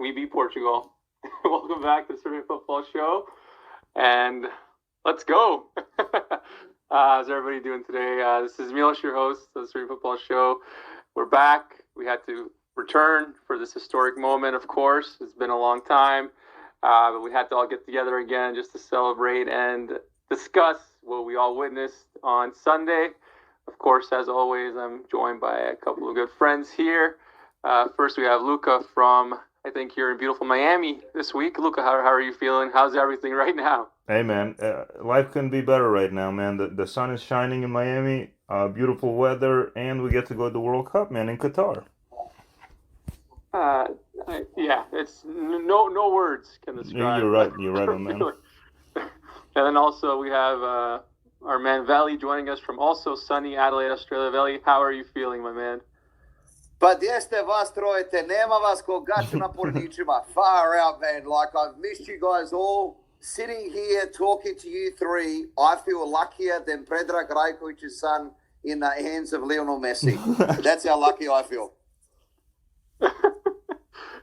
we beat Portugal. Welcome back to the Serbian Football Show, and let's go. How's everybody doing today? This is Milos, your host of the Serbian Football Show. We're back. We had to return for this historic moment, of course. It's been a long time, but we had to all get together again just to celebrate and discuss what we all witnessed on Sunday. Of course, as always, I'm joined by a couple of good friends here. First, we have Luca from, I think you're in beautiful Miami this week. Luca, how are you feeling? How's everything right now? Hey man, life couldn't be better right now, man. The sun is shining in Miami, beautiful weather, and we get to go to the World Cup, man, in Qatar. Yeah, it's no words can describe. You're right on that. And then also we have our man Veli joining us from also sunny Adelaide, Australia. Veli, how are you feeling, my man? Pa gdje ste vas trojete? Nema vas ko gaća na porničima. Far out, man. Like, I've missed you guys all. Sitting here talking to you three, I feel luckier than Predrag Rajković's son in the hands of Lionel Messi. That's how lucky I feel.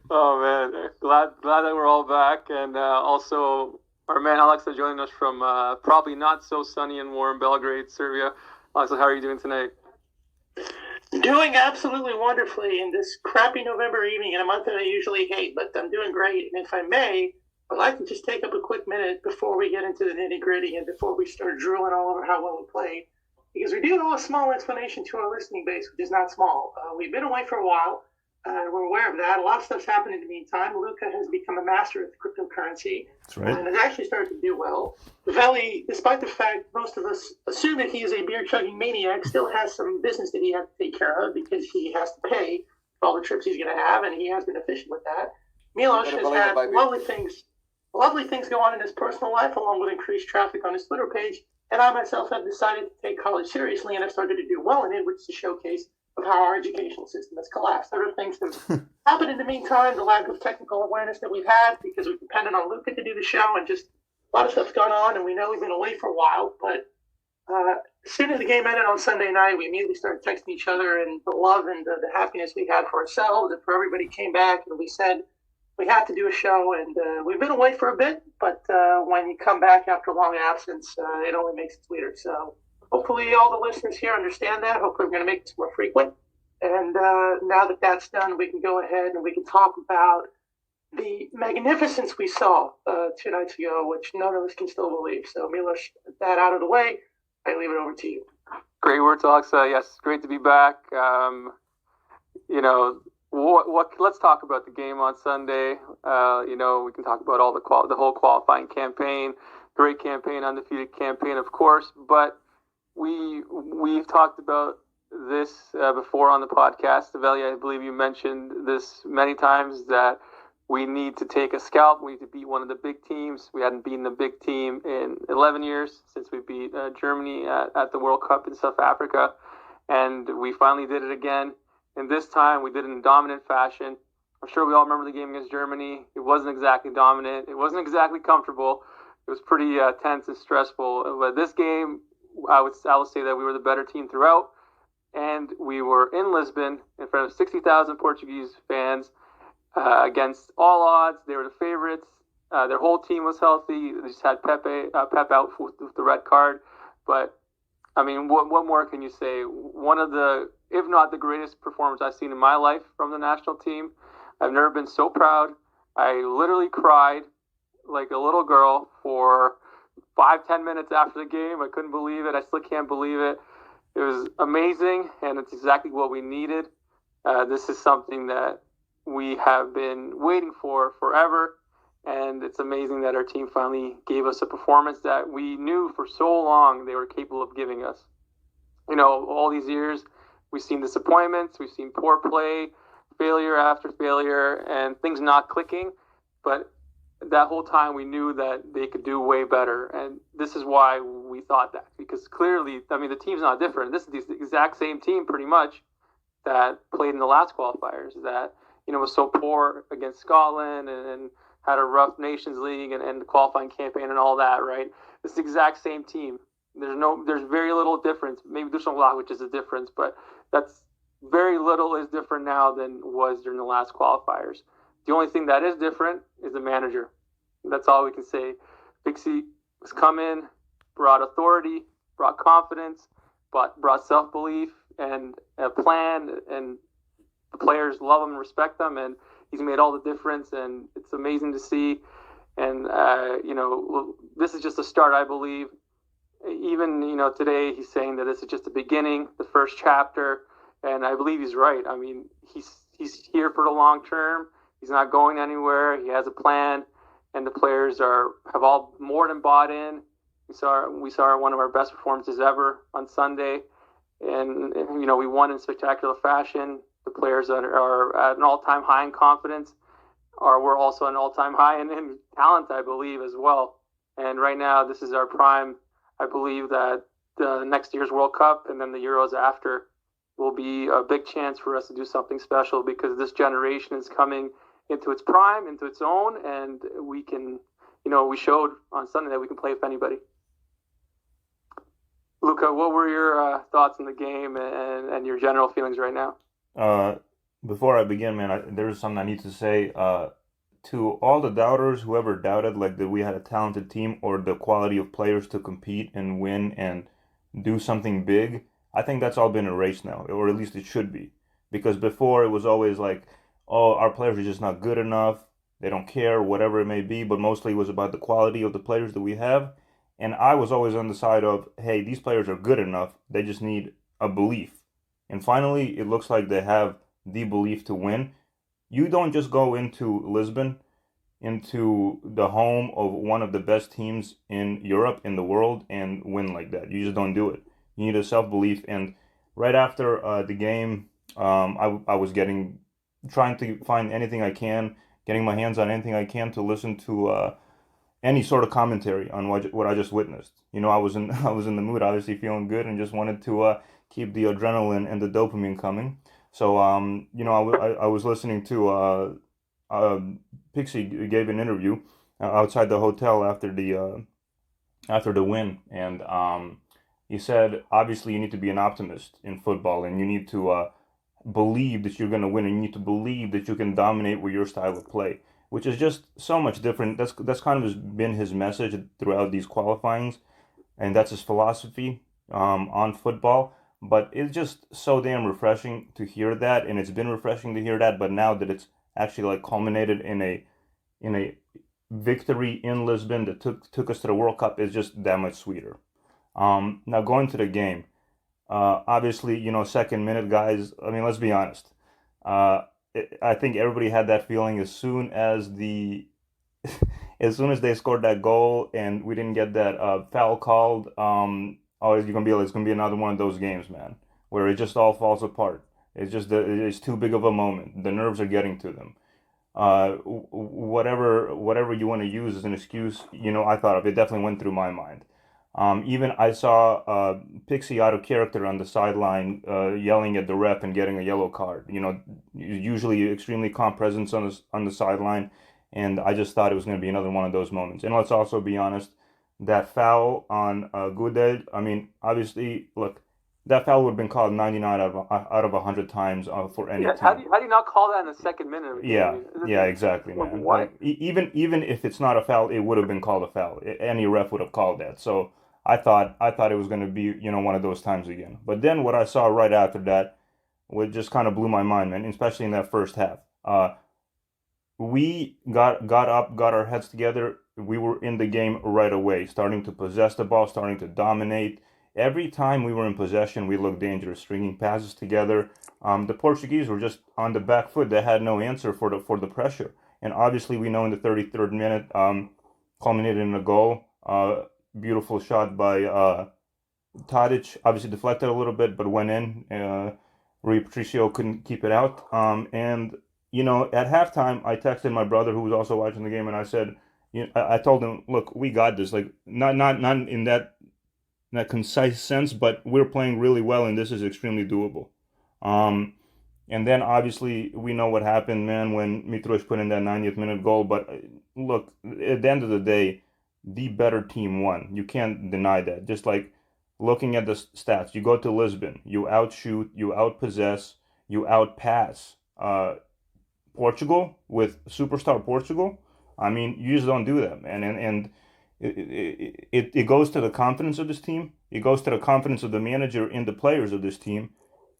Oh, man. Glad that we're all back. And also our man Alexa joining us from probably not so sunny and warm Belgrade, Serbia. Alexa, how are you doing tonight? Doing absolutely wonderfully in this crappy November evening in a month that I usually hate, but I'm doing great. And if I may, I'd like to just take up a quick minute before we get into the nitty-gritty and before we start drooling all over how well we played, because we do owe a small explanation to our listening base, which is not small. We've been away for a while. We're aware of that. A lot of stuff's happened in the meantime. Luca has become a master of cryptocurrency. That's right. And has actually started to do well. Veli, despite the fact most of us assume that he is a beer-chugging maniac, still has some business that he has to take care of because he has to pay for all the trips he's going to have, and he has been efficient with that. Milos has had lovely things go on in his personal life, along with increased traffic on his Twitter page. And I myself have decided to take college seriously and have started to do well in it, which is a showcase of how our educational system has collapsed. Other things have happened in the meantime, the lack of technical awareness that we've had because we've depended on Luca to do the show, and just a lot of stuff's gone on, and we know we've been away for a while. But as soon as the game ended on Sunday night, we immediately started texting each other, and the love and the happiness we had for ourselves and for everybody came back, and we said we have to do a show. And we've been away for a bit, but when you come back after a long absence, it only makes it sweeter. So hopefully all the listeners here understand that. Hopefully we're going to make this more frequent. And now that that's done, we can go ahead and we can talk about the magnificence we saw 2 nights ago, which none of us can still believe. So, Milos, with that out of the way, I leave it over to you. Great words, Alexa. Yes, great to be back. Let's talk about the game on Sunday. We can talk about all the whole qualifying campaign, great campaign, undefeated campaign, of course. But we've talked about this before on the podcast. Veli, I believe you mentioned this many times, that we need to take a scalp. We need to beat one of the big teams. We hadn't beaten a big team in 11 years since we beat Germany at the World Cup in South Africa. And we finally did it again. And this time we did it in dominant fashion. I'm sure we all remember the game against Germany. It wasn't exactly dominant. It wasn't exactly comfortable. It was pretty tense and stressful. But this game, I would say that we were the better team throughout. And we were in Lisbon in front of 60,000 Portuguese fans against all odds. They were the favorites. Their whole team was healthy. They just had Pep out with the red card. But, I mean, what more can you say? One of the, if not the greatest performance I've seen in my life from the national team. I've never been so proud. I literally cried like a little girl for 5-10 minutes after the game. I couldn't believe it. I still can't believe it. It was amazing, and it's exactly what we needed. This is something that we have been waiting for forever, and it's amazing that our team finally gave us a performance that we knew for so long they were capable of giving us. All these years, we've seen disappointments, we've seen poor play, failure after failure, and things not clicking, but that whole time we knew that they could do way better. And this is why we thought that, because clearly, I mean, the team's not different. This is the exact same team pretty much that played in the last qualifiers, that, was so poor against Scotland and had a rough Nations League and the qualifying campaign and all that, right? It's the exact same team. There's very little difference. Maybe there's a lot, which is a difference, but that's very little is different now than was during the last qualifiers. The only thing that is different is the manager. That's all we can say. Pixie has come in, brought authority, brought confidence, brought self-belief and a plan, and the players love him and respect him, and he's made all the difference, and it's amazing to see. And, this is just a start, I believe. Even, today he's saying that this is just the beginning, the first chapter, and I believe he's right. I mean, he's here for the long term. He's not going anywhere. He has a plan, and the players have all more than bought in. We saw one of our best performances ever on Sunday, and we won in spectacular fashion. The players are at an all-time high in confidence. We're also at an all-time high in talent, I believe, as well. And right now, this is our prime. I believe that the next year's World Cup and then the Euros after will be a big chance for us to do something special, because this generation is coming into its prime, into its own, and we can, we showed on Sunday that we can play with anybody. Luca, what were your thoughts on the game and your general feelings right now? Before I begin, man, there's something I need to say. To all the doubters, whoever doubted that we had a talented team or the quality of players to compete and win and do something big, I think that's all been erased now, or at least it should be. Because before it was always like, oh, our players are just not good enough, they don't care, whatever it may be, but mostly it was about the quality of the players that we have. And I was always on the side of, hey, these players are good enough, they just need a belief. And finally, it looks like they have the belief to win. You don't just go into Lisbon, into the home of one of the best teams in Europe, in the world, and win like that. You just don't do it. You need a self-belief. And right after the game, I was trying to find anything I can, getting my hands on anything I can to listen to any sort of commentary on what I just witnessed. I was in the mood, obviously feeling good, and just wanted to keep the adrenaline and the dopamine coming. So, I was listening to Pixie gave an interview outside the hotel after the win, and he said, obviously, you need to be an optimist in football, and you need to believe that you're going to win, and you need to believe that you can dominate with your style of play, which is just so much different. That's kind of been his message throughout these qualifyings, and that's his philosophy on football. But it's just so damn refreshing to hear that, and it's been refreshing to hear that. But now that it's actually culminated in a victory in Lisbon that took us to the World Cup, is just that much sweeter. Now going to the game, obviously, second minute, guys. I mean, let's be honest. I think everybody had that feeling as soon as as soon as they scored that goal and we didn't get that foul called. It's gonna be another one of those games, man, where it just all falls apart. It's too big of a moment. The nerves are getting to them. Whatever you want to use as an excuse, I thought of it. Definitely went through my mind. Even I saw Pixie out of character on the sideline, yelling at the ref and getting a yellow card. Usually extremely calm presence on the sideline, and I just thought it was going to be another one of those moments. And let's also be honest, that foul on Gudel, I mean, obviously, look, that foul would have been called 99 out of 100 times for any team. How do you not call that in the second minute? Yeah, exactly, man. What? Even if it's not a foul, it would have been called a foul. Any ref would have called that. So I thought it was going to be one of those times again. But then what I saw right after that just kind of blew my mind, man. Especially in that first half. We got up, got our heads together. We were in the game right away, starting to possess the ball, starting to dominate. Every time we were in possession, we looked dangerous, stringing passes together. The Portuguese were just on the back foot. They had no answer for the pressure. And obviously, we know in the 33rd minute, culminated in a goal. Beautiful shot by Tadic. Obviously deflected a little bit, but went in. Rui Patricio couldn't keep it out. And at halftime, I texted my brother who was also watching the game, and I said, I told him, look, we got this. Like not in that concise sense, but we're playing really well, and this is extremely doable. And then obviously we know what happened, man, when Mitrovic put in that 90th minute goal. But look, at the end of the day, the better team won. You can't deny that. Just like looking at the stats, you go to Lisbon, you outshoot, you outpossess, you outpass Portugal, with superstar Portugal. I mean, you just don't do that, man. And it goes to the confidence of this team. It goes to the confidence of the manager in the players of this team,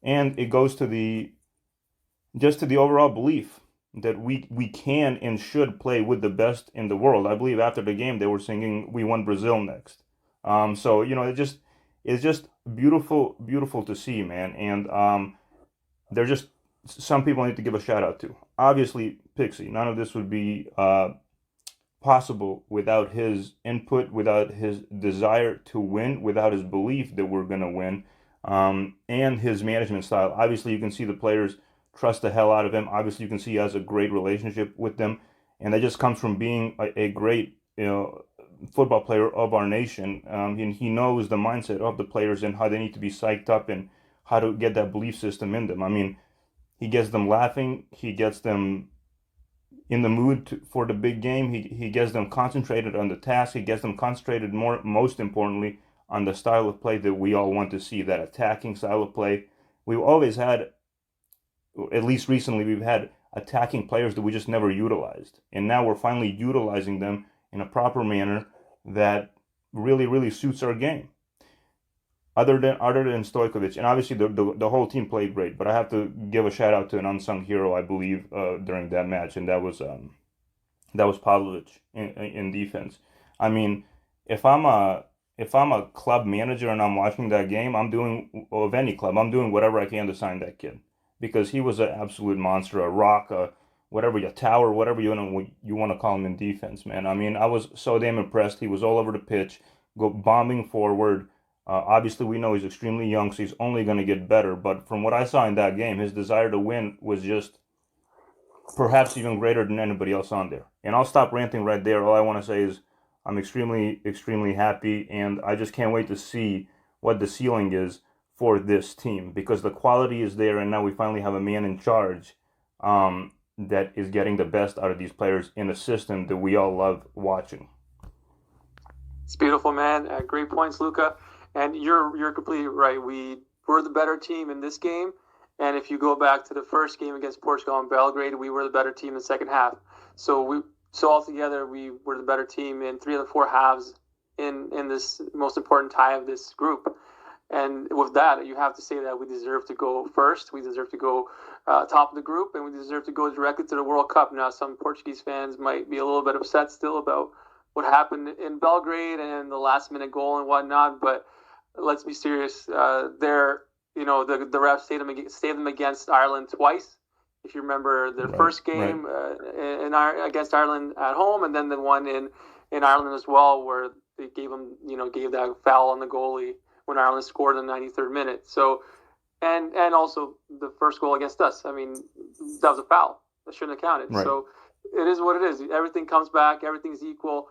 and it goes to the overall belief that we can and should play with the best in the world. I believe after the game they were singing "We want Brazil next." So it's just beautiful to see, man. And they're just some people I need to give a shout out to. Obviously, Pixie. None of this would be possible without his input, without his desire to win, without his belief that we're going to win, and his management style. Obviously, you can see the players trust the hell out of him. Obviously, you can see he has a great relationship with them, and that just comes from being a great, football player of our nation. And he knows the mindset of the players and how they need to be psyched up and how to get that belief system in them. I mean, he gets them laughing. He gets them in the mood for the big game. He gets them concentrated on the task. He gets them concentrated most importantly, on the style of play that we all want to see, that attacking style of play. We've always had, at least recently, we've had attacking players that we just never utilized. And now we're finally utilizing them in a proper manner that really, really suits our game. Other than Stojkovic, and obviously the whole team played great, but I have to give a shout out to an unsung hero, I believe, during that match, and that was Pavlovic in defense. I mean, if I'm a club manager and I'm watching that game, I'm doing whatever I can to sign that kid, because he was an absolute monster, a rock, whatever, a tower, whatever you want to call him in defense, man. I mean, I was so damn impressed. He was all over the pitch, bombing forward. Obviously, we know he's extremely young, so he's only going to get better. But from what I saw in that game, his desire to win was just perhaps even greater than anybody else on there. And I'll stop ranting right there. All I want to say is I'm extremely, extremely happy, and I just can't wait to see what the ceiling is for this team, because the quality is there, and now we finally have a man in charge that is getting the best out of these players in a system that we all love watching. It's beautiful, man. Great points, Luca. And you're completely right. We were the better team in this game. And if you go back to the first game against Portugal in Belgrade, we were the better team in the second half. So altogether, we were the better team in 3 of the 4 halves in this most important tie of this group. And with that, you have to say that we deserve to go first. We deserve to go top of the group, and we deserve to go directly to the World Cup. Now, some Portuguese fans might be a little bit upset still about what happened in Belgrade and the last-minute goal and whatnot, but let's be serious. The refs saved them against Ireland twice. If you remember the first game against Ireland at home, and then the one in Ireland as well, where they gave that foul on the goalie when Ireland scored in the 93rd minute. So, and also the first goal against us. I mean, that was a foul. That shouldn't have counted. Right. So it is what it is. Everything comes back. Everything's equal.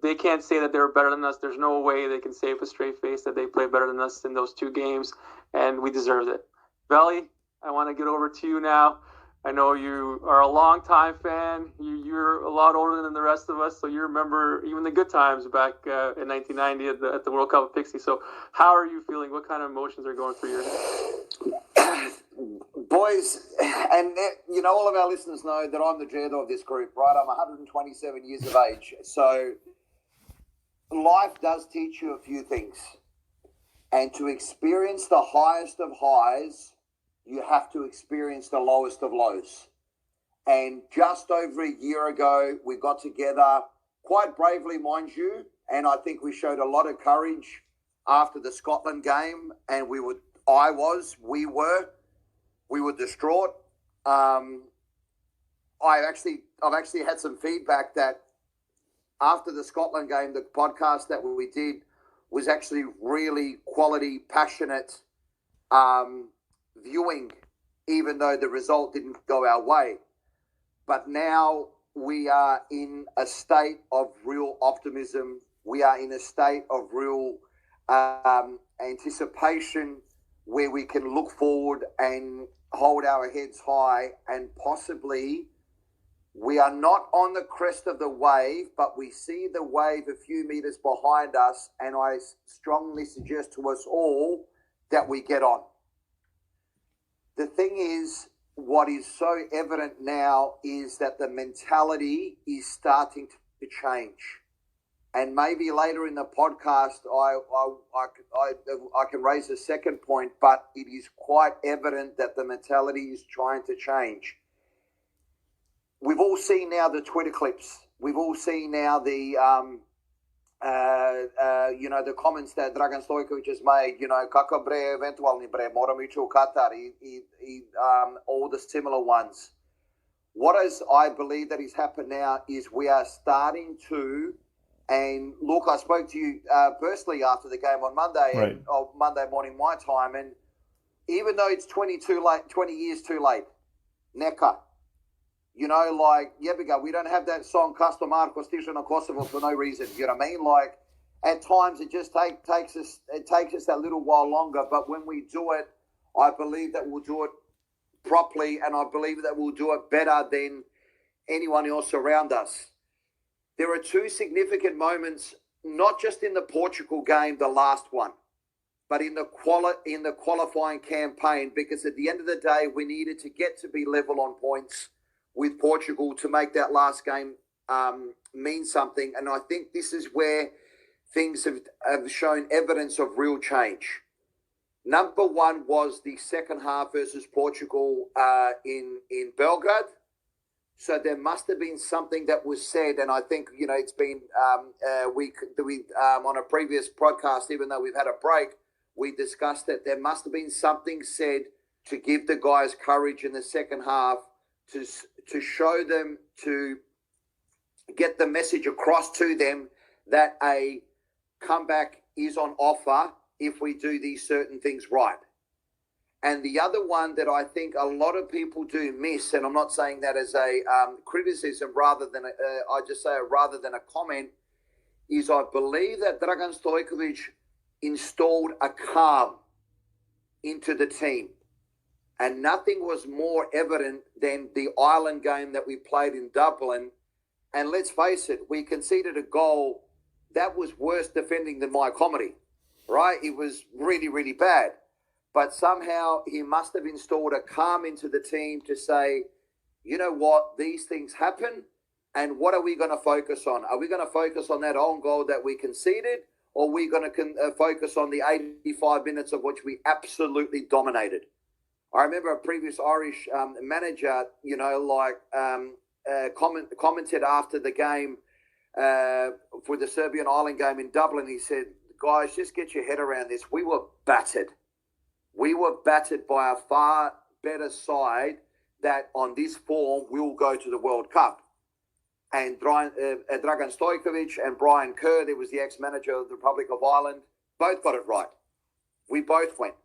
They can't say that they're better than us. There's no way they can say with a straight face that they played better than us in those 2 games, and we deserved it. Veli, I want to get over to you now. I know you are a long-time fan. You're a lot older than the rest of us, so you remember even the good times back in 1990 at the World Cup with Pixie. So how are you feeling? What kind of emotions are going through your head? Boys, and all of our listeners know that I'm the Jedi of this group, right? I'm 127 years of age. So life does teach you a few things. And to experience the highest of highs, you have to experience the lowest of lows. And just over a year ago, we got together, quite bravely, mind you, and I think we showed a lot of courage after the Scotland game, and we were distraught. I've actually had some feedback that after the Scotland game, the podcast that we did was actually really quality, passionate viewing, even though the result didn't go our way. But now we are in a state of real optimism. We are in a state of real anticipation, where we can look forward and hold our heads high, and possibly we are not on the crest of the wave, but we see the wave a few meters behind us, and I strongly suggest to us all that we get on. The thing is, what is so evident now is that the mentality is starting to change. And maybe later in the podcast, I can raise a second point, but it is quite evident that the mentality is trying to change. We've all seen now the Twitter clips. We've all seen now the the comments that Dragan Stojkovic has made, kako bre, eventualni bre, moramo ići u Qatar, all the similar ones. What is, I believe that is happened now is we are starting to, and look, I spoke to you personally after the game on Monday, right. or Monday morning my time, and even though it's 20 years too late, neka. Jebiga, we don't have that song Kasto Marko stiže na Kosovo for no reason. You know what I mean? Like, at times it just takes us that little while longer, but when we do it, I believe that we'll do it properly, and I believe that we'll do it better than anyone else around us. There are two significant moments, not just in the Portugal game, the last one, but in the qualifying campaign, because at the end of the day, we needed to get to be level on points with Portugal to make that last game mean something. And I think this is where things have shown evidence of real change. Number one was the second half versus Portugal in Belgrade. So there must have been something that was said, and I think, it's been, we on a previous podcast, even though we've had a break, we discussed that there must have been something said to give the guys courage in the second half, to show them, to get the message across to them that a comeback is on offer if we do these certain things right. And the other one that I think a lot of people do miss, and I'm not saying that as a criticism rather than rather than a comment, is I believe that Dragan Stojkovic installed a calm into the team. And nothing was more evident than the Ireland game that we played in Dublin. And let's face it, we conceded a goal that was worse defending than my comedy, right? It was really, really bad. But somehow he must have installed a calm into the team to say, you know what, these things happen, and what are we going to focus on? Are we going to focus on that own goal that we conceded, or are we going to focus on the 85 minutes of which we absolutely dominated? I remember a previous Irish manager, commented after the game for the Serbian Ireland game in Dublin. He said, guys, just get your head around this. We were battered. We were battered by a far better side that on this form will go to the World Cup. And Dragan Stojkovic and Brian Kerr, there was the ex-manager of the Republic of Ireland, both got it right. We both went.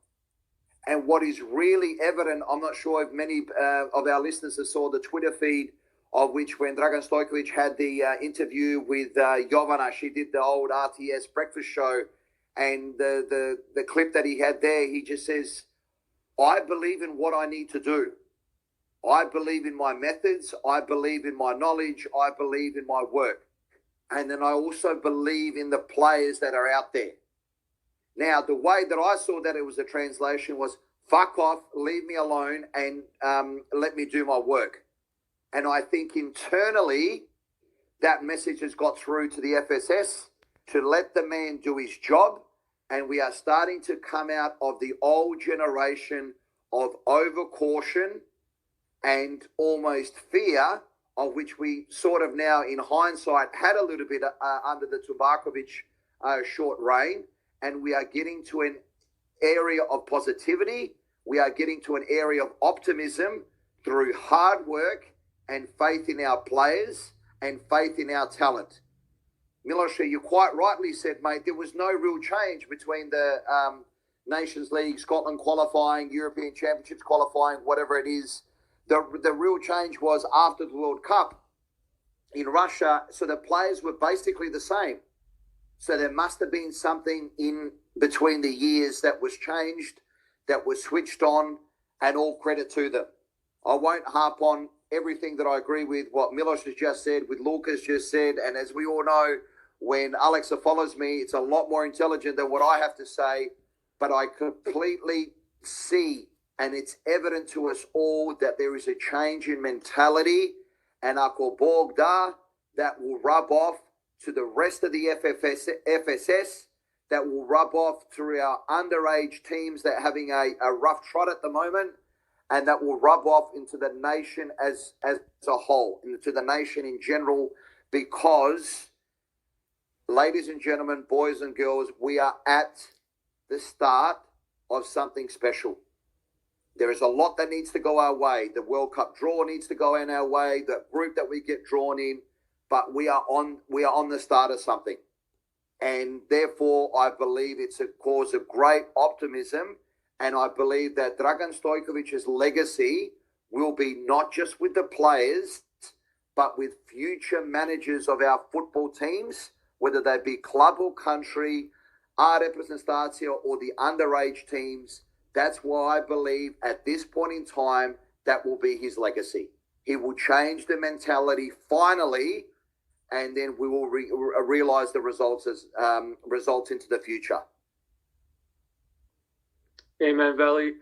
And what is really evident, I'm not sure if many of our listeners saw the Twitter feed of which when Dragan Stojkovic had the interview with Jovana, she did the old RTS breakfast show, and the clip that he had there, he just says, I believe in what I need to do. I believe in my methods. I believe in my knowledge. I believe in my work. And then I also believe in the players that are out there. Now, the way that I saw that it was a translation was, fuck off, leave me alone, and let me do my work. And I think internally, that message has got through to the FSS to let the man do his job. And we are starting to come out of the old generation of over-caution and almost fear, of which we sort of now, in hindsight, had a little bit under the Tubakovic short reign. And we are getting to an area of positivity. We are getting to an area of optimism through hard work and faith in our players and faith in our talent. Miloš, you quite rightly said, mate, there was no real change between the Nations League, Scotland qualifying, European Championships qualifying, whatever it is. The real change was after the World Cup in Russia. So the players were basically the same. So there must have been something in between the years that was changed, that was switched on, and all credit to them. I won't harp on everything that I agree with what Miloš has just said, with Lucas just said, and as we all know, when Alexa follows me, it's a lot more intelligent than what I have to say, but I completely see and it's evident to us all that there is a change in mentality, and ako bogda that will rub off to the rest of the FSS, that will rub off through our underage teams that are having a rough trot at the moment, and that will rub off into the nation as a whole, into the nation in general, because, ladies and gentlemen, boys and girls, we are at the start of something special. There is a lot that needs to go our way. The World Cup draw needs to go in our way, the group that we get drawn in, but we are on the start of something. And therefore, I believe it's a cause of great optimism, and I believe that Dragan Stojkovic's legacy will be not just with the players, but with future managers of our football teams, whether they be club or country, A reprezentacija or the underage teams. That's why I believe at this point in time, that will be his legacy. He will change the mentality finally, and then we will realize the results as results into the future. Amen, Veli.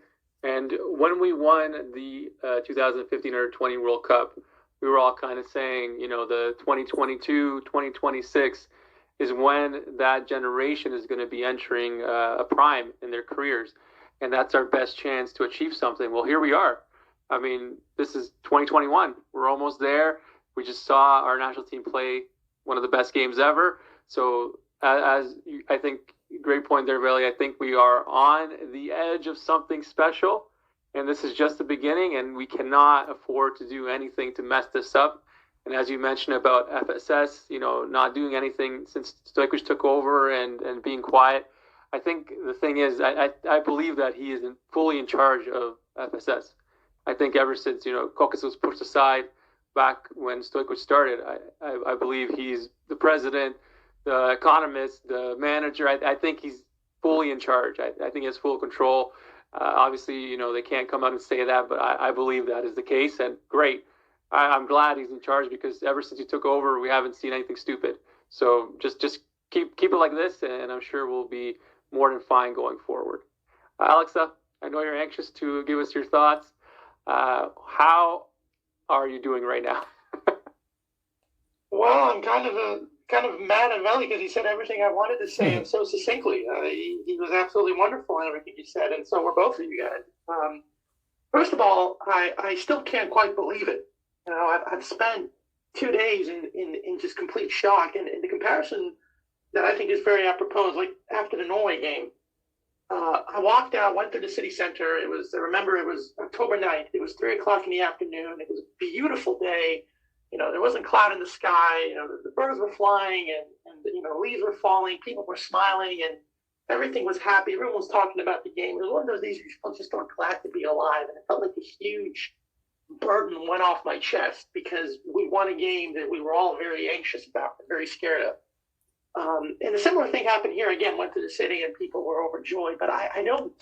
And when we won the 2015 Under-20 World Cup, we were all kind of saying, the 2022, 2026 is when that generation is going to be entering a prime in their careers. And that's our best chance to achieve something. Well, here we are. I mean, this is 2021. We're almost there. We just saw our national team play one of the best games ever. So as I think, great point there, Veli. I think we are on the edge of something special. And this is just the beginning, and we cannot afford to do anything to mess this up. And as you mentioned about FSS, not doing anything since Stojkovic took over and being quiet, I think the thing is, I believe that he isn't fully in charge of FSS. I think ever since, Kokis was pushed aside back when Stojkovic started, I believe he's the president, the economist, the manager. I think he's fully in charge. I think he has full control. Obviously, they can't come out and say that, but I believe that is the case. And great. I'm glad he's in charge, because ever since he took over, we haven't seen anything stupid. So just keep it like this, and I'm sure we'll be more than fine going forward. Alexa, I know you're anxious to give us your thoughts. How are you doing right now? Well, I'm kind of mad at Veli because he said everything I wanted to say and so succinctly. He was absolutely wonderful in everything he said, and so were both of you guys. First of all, I still can't quite believe it. I've spent 2 days in just complete shock, and the comparison that I think is very apropos is like after the Norway game. I walked out, went to the city center. I remember it was October 9th. It was 3:00 in the afternoon. It was a beautiful day. There wasn't a cloud in the sky. The birds were flying and leaves were falling. People were smiling and everything was happy. Everyone was talking about the game. It was one of those days where you just felt glad to be alive. And it felt like a huge burden went off my chest because we won a game that we were all very anxious about, very scared of. And a similar thing happened here. Again, went to the city and people were overjoyed. But I don't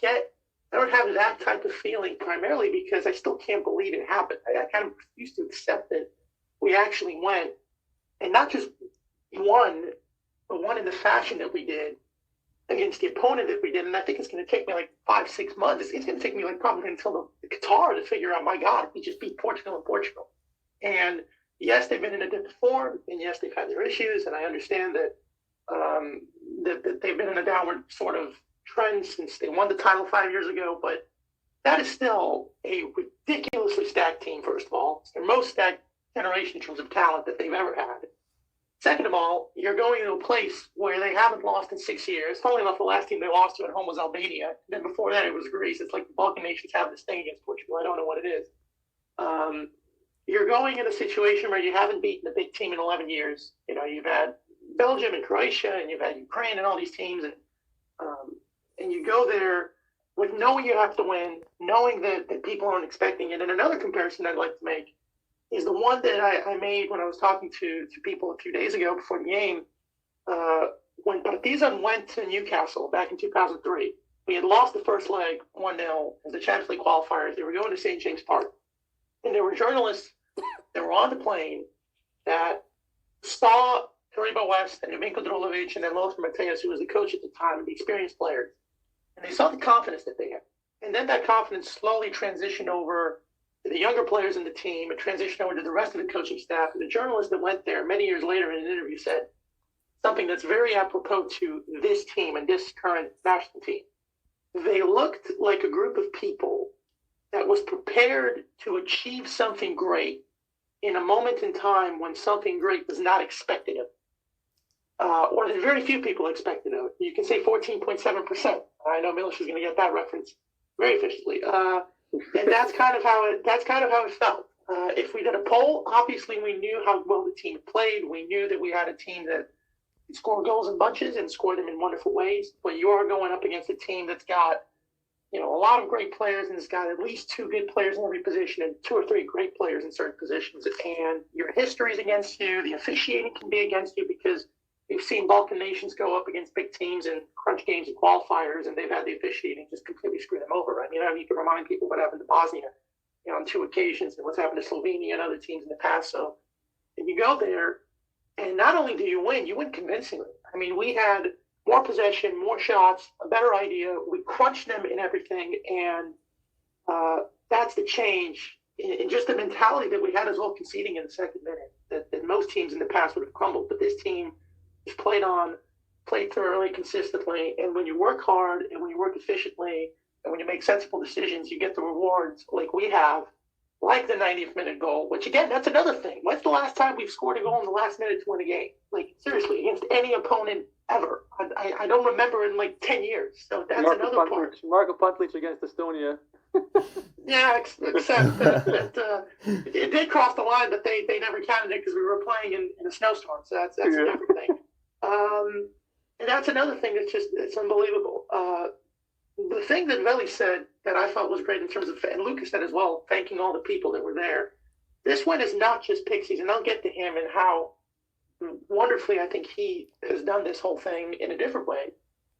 have that type of feeling, primarily because I still can't believe it happened. I kind of refuse to accept that we actually went, and not just won, but won in the fashion that we did against the opponent that we did. And I think it's going to take me like 5-6 months. It's going to take me like probably until the QATAR to figure out, my God, if we just beat Portugal in Portugal. And yes, they've been in a different form, and yes, they've had their issues, and I understand that that they've been in a downward sort of trend since they won the title 5 years ago. But that is still a ridiculously stacked team, first of all. It's their most stacked generation in terms of talent that they've ever had. Second of all, you're going to a place where they haven't lost in 6 years. Funnily enough, the last team they lost to at home was Albania. And then before that, it was Greece. It's like the Balkan nations have this thing against Portugal. I don't know what it is. You're going in a situation where you haven't beaten a big team in 11 years. You've had Belgium and Croatia, and you've had Ukraine and all these teams, and you go there with knowing you have to win, knowing that people aren't expecting it. And another comparison I'd like to make is the one that I made when I was talking to people a few days ago before the game. When Partizan went to Newcastle back in 2003, we had lost the first leg 1-0 as the Champions League qualifiers. They were going to St. James Park. And there were journalists that were on the plane that saw Kariba West and Ivinko Drulovic and then Lothar Matthäus, who was the coach at the time, and the experienced players. And they saw the confidence that they had. And then that confidence slowly transitioned over to the younger players in the team and transitioned over to the rest of the coaching staff. And the journalist that went there many years later in an interview said something that's very apropos to this team and this current national team. They looked like a group of people that was prepared to achieve something great in a moment in time when something great was not expected of or that very few people expected of it. You can say 14.7%. I know Milos is going to get that reference very efficiently. And that's kind of how it felt. If we did a poll, obviously we knew how well the team played. We knew that we had a team that could score goals in bunches and score them in wonderful ways. But you are going up against a team that's got, a lot of great players, and it's got at least 2 good players in every position and 2 or 3 great players in certain positions. And your history is against you. The officiating can be against you because we've seen Balkan nations go up against big teams in crunch games and qualifiers, and they've had the officiating just completely screw them over. I mean, you can remind people what happened to Bosnia, on 2 occasions, and what's happened to Slovenia and other teams in the past. So, and you go there, and not only do you win convincingly. I mean, we had more possession, more shots, a better idea. We crunched them in everything, and that's the change in just the mentality that we had as well, conceding in the second minute, that most teams in the past would have crumbled. But this team just played thoroughly, consistently, and when you work hard and when you work efficiently and when you make sensible decisions, you get the rewards like we have, like the 90th minute goal, which again, that's another thing. When's the last time we've scored a goal in the last minute to win a game? Like, seriously, against any opponent ever. I don't remember in like 10 years. So that's another part. Marko Pantlic against Estonia. Yeah, except that it did cross the line, but they never counted it because we were playing in a snowstorm. So that's a different thing. And that's another thing it's unbelievable. The thing that Veli said that I thought was great in terms of, and Lucas said as well, thanking all the people that were there. This one is not just Pixies, and I'll get to him and how wonderfully I think he has done this whole thing in a different way.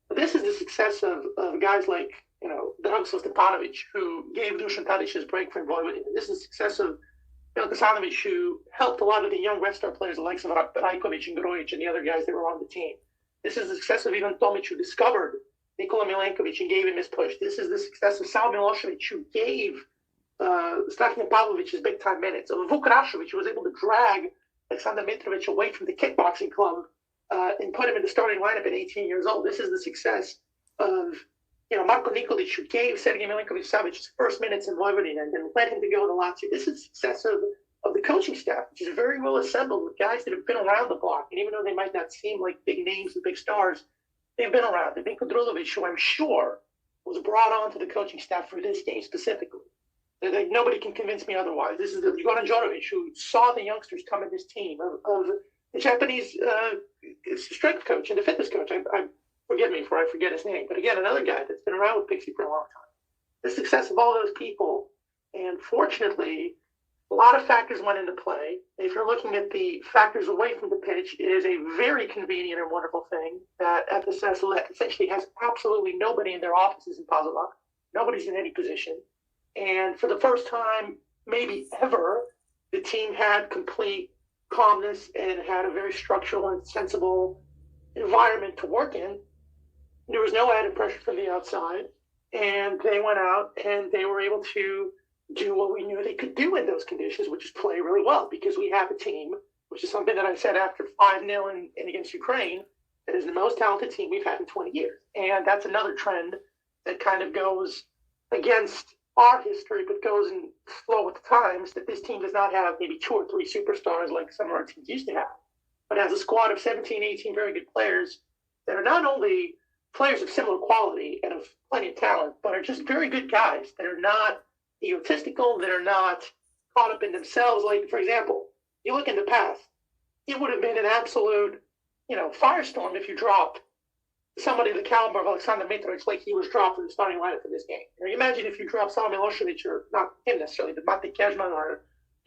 But this is the success of guys like, Dragoslav Stepanovic, who gave Dusan Tadic his break for Vojvodina. This is the success of Jelko Kasanovic, who helped a lot of the young Red Star players, the likes of Rajkovic and Grujic and the other guys that were on the team. This is the success of Ivan Tomic, who discovered Nikola Milenkovic and gave him his push. This is the success of Sal Milosevic, who gave Strahinja Pavlovic his big-time minutes. Of Vuk Rašović, who was able to drag Aleksandar Mitrovic away from the kickboxing club and put him in the starting lineup at 18 years old. This is the success of Marko Nikolic, who gave Sergej Milinkovic-Savic his first minutes in Vojvodina and then led him to go to Lazio. This is the success of the coaching staff, which is very well assembled with guys that have been around the block. And even though they might not seem like big names and big stars, they've been around. And Niko Drulovic, who I'm sure was brought on to the coaching staff for this game specifically. Nobody can convince me otherwise. This is Goran Đorović, who saw the youngsters come in this team, of the Japanese strength coach and the fitness coach. Forgive me for I forget his name. But again, another guy that's been around with Pixie for a long time. The success of all those people. And fortunately, a lot of factors went into play. If you're looking at the factors away from the pitch, it is a very convenient and wonderful thing that FSS essentially has absolutely nobody in their offices in Pazova. Nobody's in any position. And for the first time, maybe ever, the team had complete calmness and had a very structural and sensible environment to work in. There was no added pressure from the outside. And they went out and they were able to do what we knew they could do in those conditions, which is play really well, because we have a team, which is something that I said after 5-0 and against Ukraine, that is the most talented team we've had in 20 years. And that's another trend that kind of goes against our history, but goes in flow with the times, that this team does not have maybe 2 or 3 superstars like some of our teams used to have, but has a squad of 17, 18 very good players that are not only players of similar quality and of plenty of talent, but are just very good guys that are not egotistical, that are not caught up in themselves. Like, for example, you look in the past, it would have been an absolute, firestorm if you dropped somebody the caliber of Aleksandar Mitrovic like he was dropped in the starting lineup for this game. You imagine if you drop Sal Milosevic, or not him necessarily, but Mate Kejman or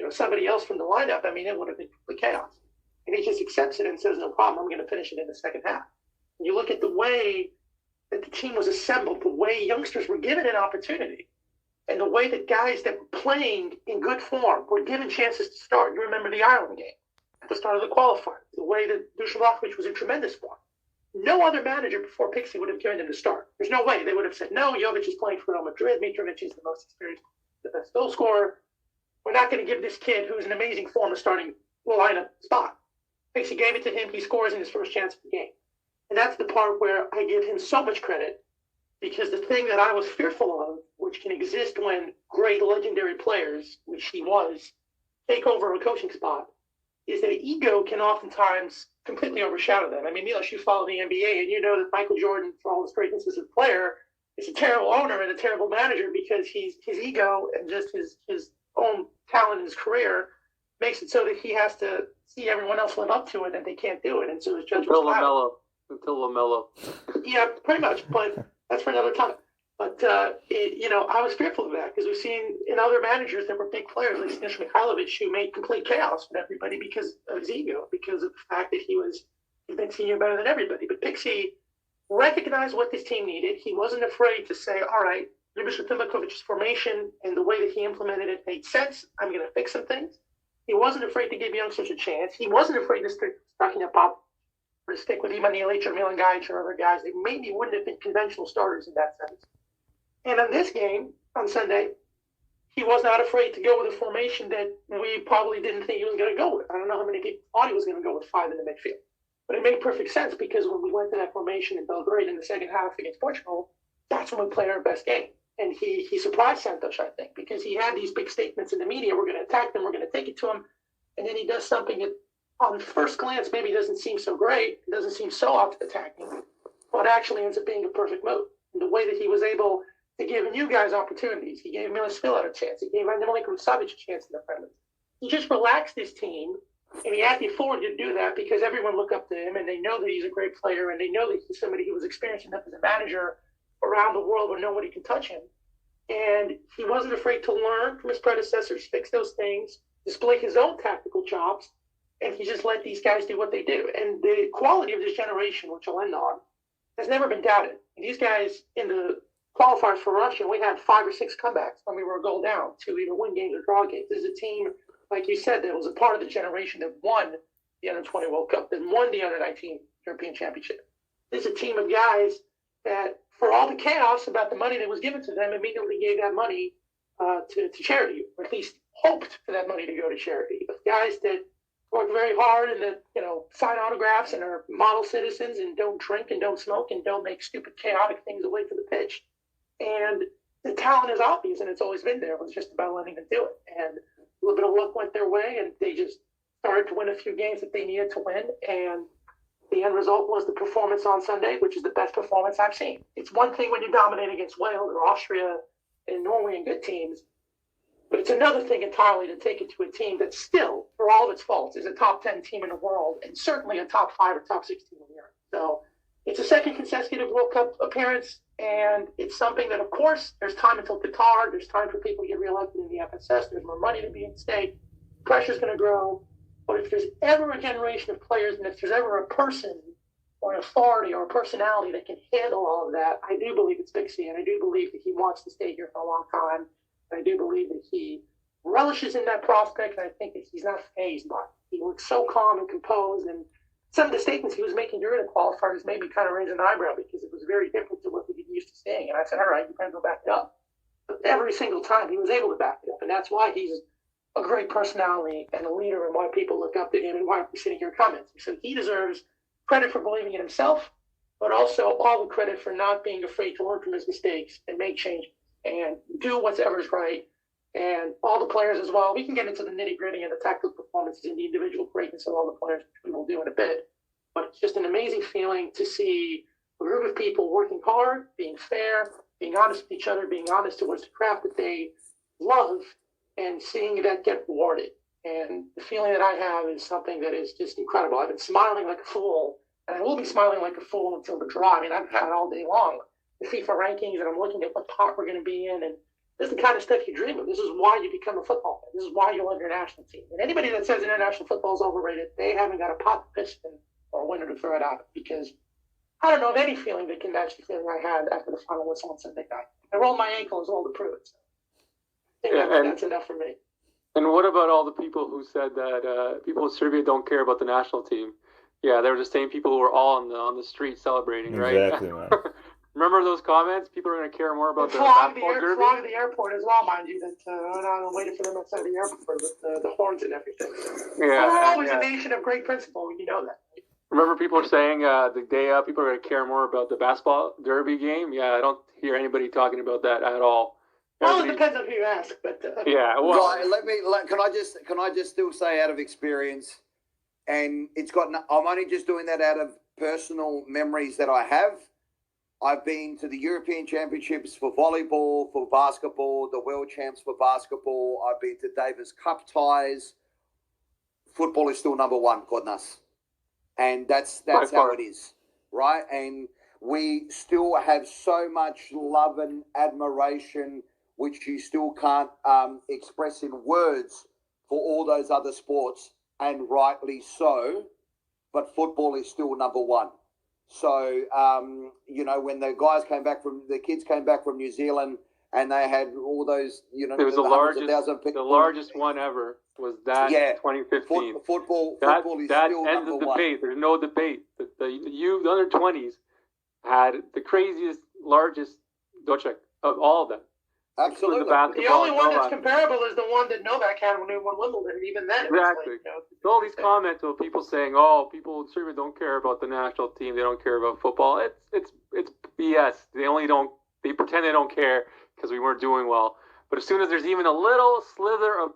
somebody else from the lineup. I mean, it would have been complete chaos. And he just accepts it and says, no problem, I'm going to finish it in the second half. And you look at the way that the team was assembled, the way youngsters were given an opportunity, and the way that guys that were playing in good form were given chances to start. You remember the Ireland game at the start of the qualifier, the way that Dusan Vlahovic was in tremendous form. no other manager before Pixie would have given him the start. There's no way. They would have said, no, Jovic is playing for Real Madrid. Mitrovic is the most experienced, the best goal scorer. We're not going to give this kid, who's in amazing form, a starting lineup spot. Pixie gave it to him. He scores in his first chance of the game. And that's the part where I give him so much credit, because the thing that I was fearful of, which can exist when great legendary players, which he was, take over a coaching spot, is that ego can oftentimes completely overshadow them. I mean, Milos, you follow the NBA, and you know that Michael Jordan, for all his greatness as a player, is a terrible owner and a terrible manager, because his ego and just his own talent in his career makes it so that he has to see everyone else live up to it, and they can't do it. And so his judgment until LaMelo. Yeah, pretty much. But that's for another time. But, I was fearful of that, because we've seen in other managers that were big players, like Siniša Mihajlovic, who made complete chaos with everybody because of his ego, because of the fact that he was convincing you better than everybody. But Pixie recognized what this team needed. He wasn't afraid to say, all right, Ljubiša Timokovic's formation and the way that he implemented it made sense. I'm going to fix some things. He wasn't afraid to give youngsters a chance. He wasn't afraid to stick with Ivan Ilić or Milan Gajic or other guys that maybe wouldn't have been conventional starters in that sense. And on this game, on Sunday, he was not afraid to go with a formation that we probably didn't think he was going to go with. I don't know how many people thought he was going to go with 5 in the midfield. But it made perfect sense, because when we went to that formation in Belgrade in the second half against Portugal, that's when we played our best game. And he surprised Santos, I think, because he had these big statements in the media, we're going to attack them, we're going to take it to him. And then he does something that, on first glance, maybe doesn't seem so great, it doesn't seem so attacking, but actually ends up being a perfect move. And the way that he was able to give new guys opportunities, he gave Milos Spilat a chance, he gave Mitrovic a chance in the friendly. He just relaxed his team, and he had the authority to do that because everyone looked up to him, and they know that he's a great player, and they know that he's somebody who was experienced enough as a manager around the world where nobody can touch him. And he wasn't afraid to learn from his predecessors, fix those things, display his own tactical chops, and he just let these guys do what they do. And the quality of this generation, which I'll end on, has never been doubted. And these guys in the qualifiers for Russia, we had 5 or 6 comebacks when we were a goal down to either win games or draw games. This is a team, like you said, that was a part of the generation that won the Under-20 World Cup, that won the Under-19 European Championship. This is a team of guys that, for all the chaos about the money that was given to them, immediately gave that money to charity, or at least hoped for that money to go to charity. But guys that work very hard and that, sign autographs and are model citizens and don't drink and don't smoke and don't make stupid, chaotic things away from the pitch. And the talent is obvious, and it's always been there. It was just about letting them do it. And a little bit of luck went their way, and they just started to win a few games that they needed to win. And the end result was the performance on Sunday, which is the best performance I've seen. It's one thing when you dominate against Wales or Austria and Norway and good teams, but it's another thing entirely to take it to a team that still, for all of its faults, is a top 10 team in the world and certainly a top 5 or top 6 team in Europe. So it's a second consecutive World Cup appearance, and it's something that, of course, there's time until Qatar, there's time for people to get reelected in the FSS, there's more money to be at stake, pressure's going to grow. But if there's ever a generation of players, and if there's ever a person or an authority or a personality that can handle all of that, I do believe it's Pixie, and I do believe that he wants to stay here for a long time. And I do believe that he relishes in that prospect, and I think that he's not fazed by it. He looks so calm and composed, and some of the statements he was making during the qualifiers made me kind of raise an eyebrow, because it was very different to what we've been used to seeing. And I said, all right, you better go back it up. But every single time he was able to back it up, and that's why he's a great personality and a leader, and why people look up to him and why we're sitting here commenting. So he deserves credit for believing in himself, but also all the credit for not being afraid to learn from his mistakes and make changes and do whatever's right. And all the players as well. We can get into the nitty-gritty and the tactical performances and the individual greatness of all the players, which we will do in a bit. But it's just an amazing feeling to see a group of people working hard, being fair, being honest with each other, being honest towards the craft that they love, and seeing that get rewarded. And the feeling that I have is something that is just incredible. I've been smiling like a fool, and I will be smiling like a fool until the draw. I mean, I've had it all day long. The FIFA rankings, and I'm looking at what pot we're going to be in, and this is the kind of stuff you dream of. This is why you become a football fan. This is why you love your national team. And anybody that says international football is overrated, they haven't got a pot to pitch in or a winner to throw it out of, because I don't know of any feeling that can match the feeling I had after the final whistle on Sunday night. I rolled my ankle as well to prove it. So I think that's enough for me. And what about all the people who said that people in Serbia don't care about the national team? Yeah, they were the same people who were all on the street celebrating, right? Exactly, man. Remember those comments? People are going to care more about the Flog basketball derby. the airport as well, mind you. That I'm waiting for them outside the airport with the horns and everything. Yeah, We're always a nation of great principle. You know that. Remember, people are saying the day up, people are going to care more about the basketball derby game. Yeah, I don't hear anybody talking about that at all. Well, it depends on who you ask, but yeah. Well, can I just still say out of experience, and I'm only just doing that out of personal memories that I have. I've been to the European Championships for volleyball, for basketball, the World Champs for basketball. I've been to Davis Cup ties. Football is still number one, goodness. And that's how it is, right? And we still have so much love and admiration, which you still can't express in words for all those other sports, and rightly so. But football is still number one. So, when the kids came back from New Zealand and they had all those, it was the largest one ever was that 2015. Football is still number one. Debate. There's no debate. The under 20s had the craziest, largest Docek of all of them. Absolutely. The only one that's comparable is the one that Novak had when he won Wimbledon. Even then, exactly. All these comments of people saying, people in Serbia don't care about the national team. They don't care about football. It's BS. They pretend they don't care because we weren't doing well. But as soon as there's even a little slither of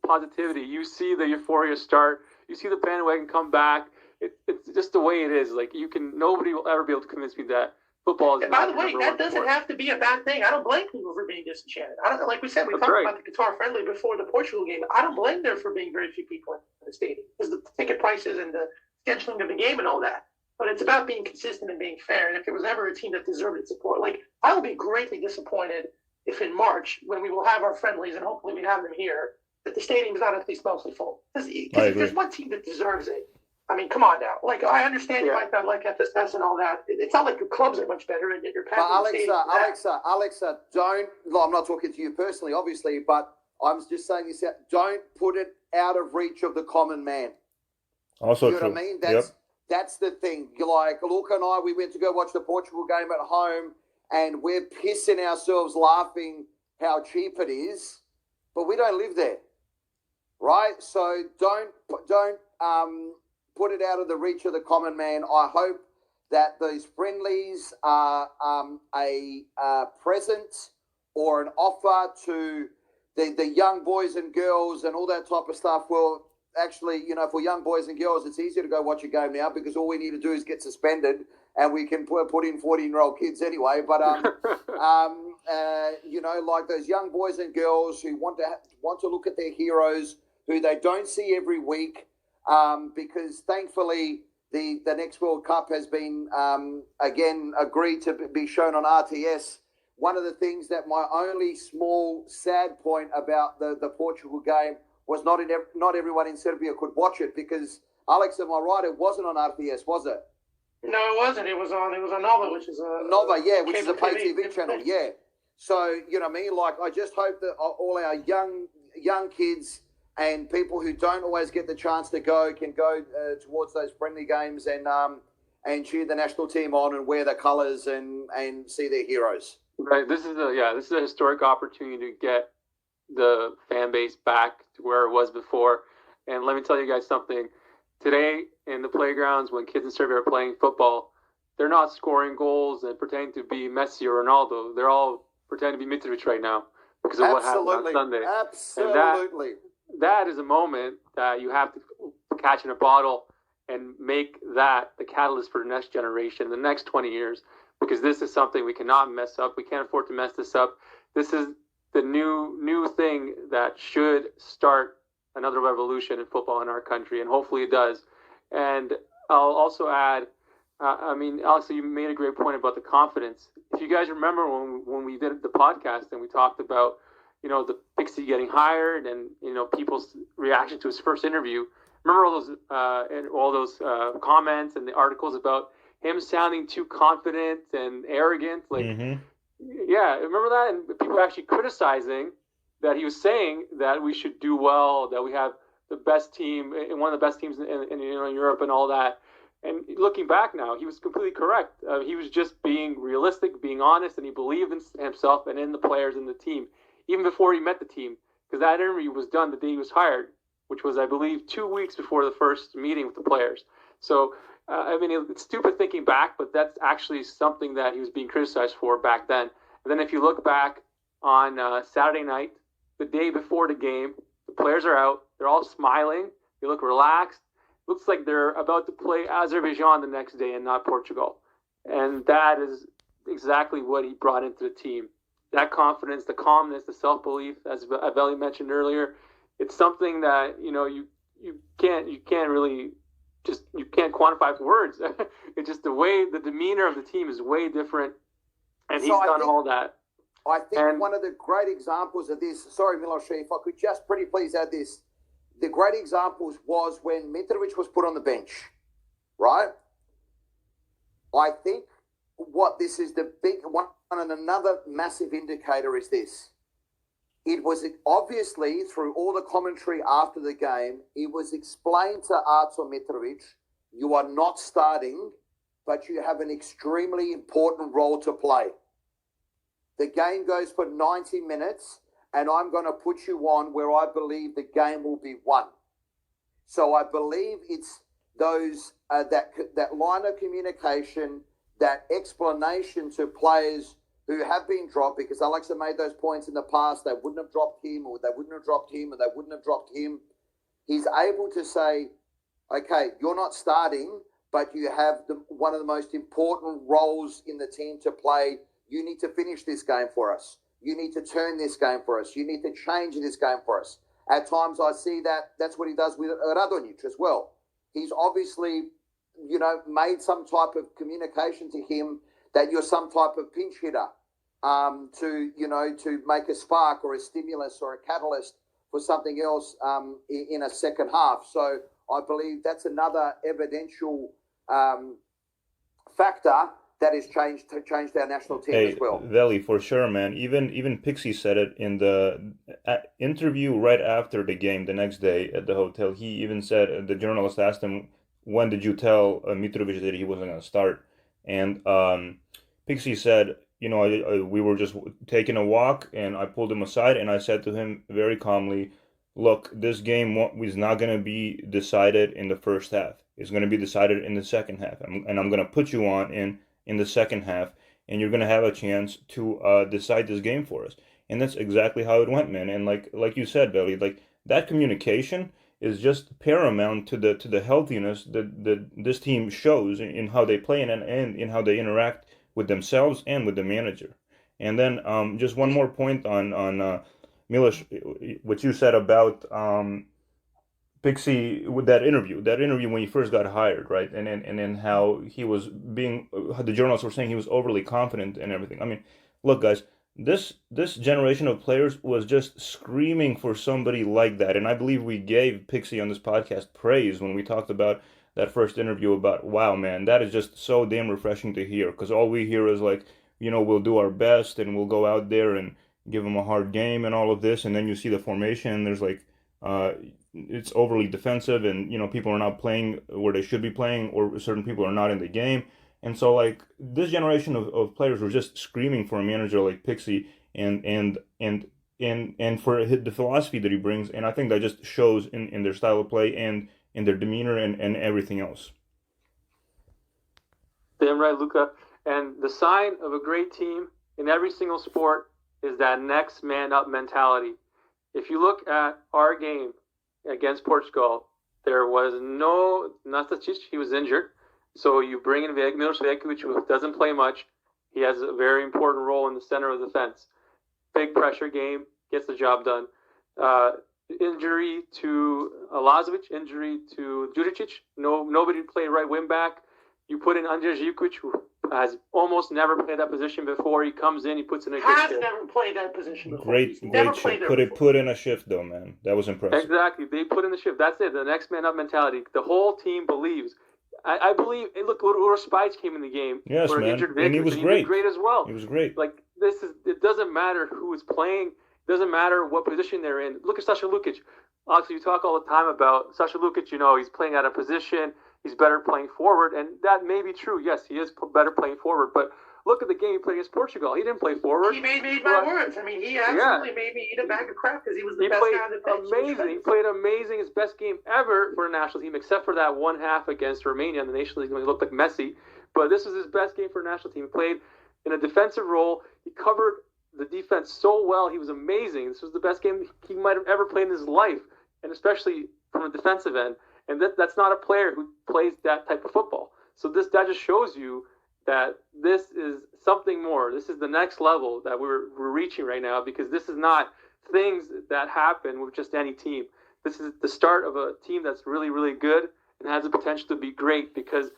positivity, you see the euphoria start. You see the bandwagon come back. It's just the way it is. Like nobody will ever be able to convince me that football is. And by the way, that doesn't have to be a bad thing. I don't blame people for being disenchanted. Like we said, we talked about the QATAR friendly before the Portugal game. I don't blame there for being very few people in the stadium because the ticket prices and the scheduling of the game and all that. But it's about being consistent and being fair. And if there was ever a team that deserved its support, I will be greatly disappointed if in March, when we will have our friendlies and hopefully we have them here, that the stadium's not at least mostly full. Because if there's one team that deserves it, I mean, come on now. I understand you might not like FSS and all that. It's not like your clubs are much better and your path. Alexa, don't. I'm not talking to you personally, obviously, but I'm just saying this. Don't put it out of reach of the common man. Also, you know what I mean? That's the thing. Like Luca and I, we went to go watch the Portugal game at home, and we're pissing ourselves laughing how cheap it is, but we don't live there, right? So don't put it out of the reach of the common man. I hope that these friendlies are a present or an offer to the young boys and girls and all that type of stuff. Well, actually, for young boys and girls, it's easier to go watch a game now because all we need to do is get suspended and we can put in 14-year-old kids anyway. But, like those young boys and girls who want to look at their heroes who they don't see every week, because thankfully the next World Cup has been, again, agreed to be shown on RTS. One of the things that my only small sad point about the Portugal game was not everyone in Serbia could watch it because, Alex, am I right? It wasn't on RTS, was it? No, it wasn't. It was on Nova, which is which is a pay TV channel. Yeah. So you know what I mean. Like, I just hope that all our young kids and people who don't always get the chance to go can go towards those friendly games and cheer the national team on and wear the colours and see their heroes. Right. This is a historic opportunity to get the fan base back to where it was before. And let me tell you guys something. Today, in the playgrounds, when kids in Serbia are playing football, they're not scoring goals and pretending to be Messi or Ronaldo. They're all pretending to be Mitrovic right now because of what happened on Sunday. Absolutely. And that is a moment that you have to catch in a bottle and make that the catalyst for the next generation, the next 20 years, because this is something we cannot mess up. We can't afford to mess this up. This is the new thing that should start another revolution in football in our country, and hopefully it does. And I'll also add, Alex, you made a great point about the confidence. If you guys remember when we did the podcast and we talked about, the Pixie getting hired and, people's reaction to his first interview, remember all those comments and the articles about him sounding too confident and arrogant? Yeah, remember that? And people actually criticizing that he was saying that we should do well, that we have the best team, one of the best teams in Europe and all that. And looking back now, he was completely correct. He was just being realistic, being honest, and he believed in himself and in the players and the team, even before he met the team, because that interview was done the day he was hired, which was, I believe, 2 weeks before the first meeting with the players. So, it's stupid thinking back, but that's actually something that he was being criticized for back then. And then if you look back on Saturday night, the day before the game, the players are out. They're all smiling. They look relaxed. Looks like they're about to play Azerbaijan the next day and not Portugal. And that is exactly what he brought into the team. That confidence, the calmness, the self-belief, as Veli mentioned earlier, it's something that, you can't really you can't quantify with words. It's just the way, the demeanor of the team is way different. And he's done all that. I think one of the great examples of this, sorry, Miloš, if I could just pretty please add this. The great examples was when Mitrovic was put on the bench, right? I think what this is the big one, and another massive indicator is this. It was obviously, through all the commentary after the game, it was explained to Artur Mitrovic, you are not starting, but you have an extremely important role to play. The game goes for 90 minutes, and I'm going to put you on where I believe the game will be won. So I believe it's those that line of communication, that explanation to players who have been dropped, because Alexa made those points in the past, they wouldn't have dropped him, or they wouldn't have dropped him, or they wouldn't have dropped him. He's able to say, okay, you're not starting, but you have one of the most important roles in the team to play. You need to finish this game for us. You need to turn this game for us. You need to change this game for us. At times I see that's what he does with Radonjic as well. He's obviously, made some type of communication to him that you're some type of pinch hitter to make a spark or a stimulus or a catalyst for something else in a second half. So I believe that's another evidential factor that has changed our national team as well. Veli, for sure, man. Even Pixie said it in the interview right after the game the next day at the hotel. He even said, the journalist asked him, when did you tell Mitrovic that he wasn't going to start? And Pixie said, we were just taking a walk, and I pulled him aside, and I said to him very calmly, look, this game is not going to be decided in the first half. It's going to be decided in the second half. And I'm going to put you on in the second half, and you're going to have a chance to decide this game for us. And that's exactly how it went, man. And like you said, Veli, like that communication is just paramount to the healthiness that this team shows in how they play and in how they interact with themselves and with the manager. And then just one more point on Miloš, what you said about Pixie with that interview when he first got hired, right? And then how he was how the journalists were saying he was overly confident and everything. I mean, look, guys, this generation of players was just screaming for somebody like that. And I believe we gave Pixie on this podcast praise when we talked about that first interview about, wow, man, that is just so damn refreshing to hear. Because all we hear is like, we'll do our best and we'll go out there and give them a hard game and all of this. And then you see the formation and there's like, it's overly defensive and, people are not playing where they should be playing, or certain people are not in the game. And so, like, this generation of players were just screaming for a manager like Pixie and for the philosophy that he brings. And I think that just shows in their style of play and in their demeanor and everything else. Damn right, Luca. And the sign of a great team in every single sport is that next man up mentality. If you look at our game against Portugal, there was no Nastasic, he was injured. So you bring in Miloš Veljković, who doesn't play much. He has a very important role in the center of the fence. Big pressure game, gets the job done. Injury to Lazovic, injury to Đuričić. Nobody played right wing back. You put in Andrija Živković, who has almost never played that position before. He comes in, he puts in a good shift. Has never played that position before. Great shift. Put in a shift, though, man. That was impressive. Exactly. They put in the shift. That's it. The next man up mentality. The whole team believes. I believe. Look, Uros Spice came in the game. Yes, man. And he was great. He was great as well. He was great. Like, it doesn't matter who is playing. It doesn't matter what position they're in. Look at Sasha Lukic. Obviously, you talk all the time about Sasha Lukic. He's playing out of position. he's better playing forward, and that may be true. Yes, he is better playing forward, but look at the game he played against Portugal. He didn't play forward. He made my words. I mean, he absolutely made me eat a bag of crap because he was the best guy on the pitch. Amazing. He played amazing. His best game ever for a national team, except for that one half against Romania in the National League when he looked like Messi. But this was his best game for a national team. He played in a defensive role. He covered the defense so well. He was amazing. This was the best game he might have ever played in his life, and especially from a defensive end. And that's not a player who plays that type of football. So that just shows you that this is something more. This is the next level that we're reaching right now, because this is not things that happen with just any team. This is the start of a team that's really, really good and has the potential to be great, because